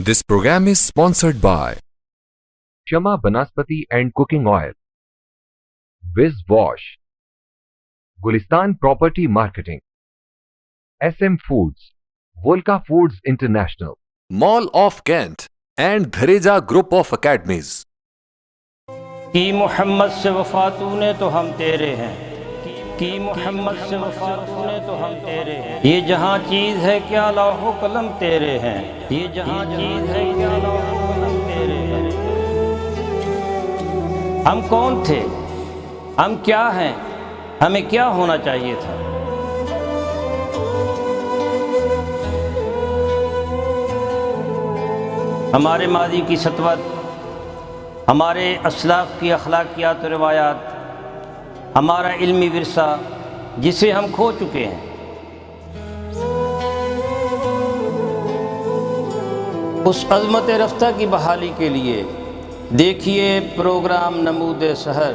This program is sponsored by Shama Banaspati and Cooking Oil, Wiz Wash, Gulistan Property Marketing, SM Foods, Volca Foods International, Mall of Kent, and Dhareja Group of Academies. کی محمد سے وفا تو نے تو ہم تیرے ہیں، کی محمد سے وفا تو نے تو ہم تیرے ہیں، یہ جہاں چیز ہے کیا لوح و قلم تیرے ہیں، یہ جہاں چیز ہے کیا لوح و قلم تیرے ہیں۔ ہم کون تھے، ہم کیا ہیں، ہمیں کیا ہونا چاہیے تھا؟ ہمارے ماضی کی سطوت، ہمارے اسلاف کی اخلاقیات و روایات، ہمارا علمی ورثہ جسے ہم کھو چکے ہیں، اس عظمت رفتہ کی بحالی کے لیے دیکھیے پروگرام نمود سحر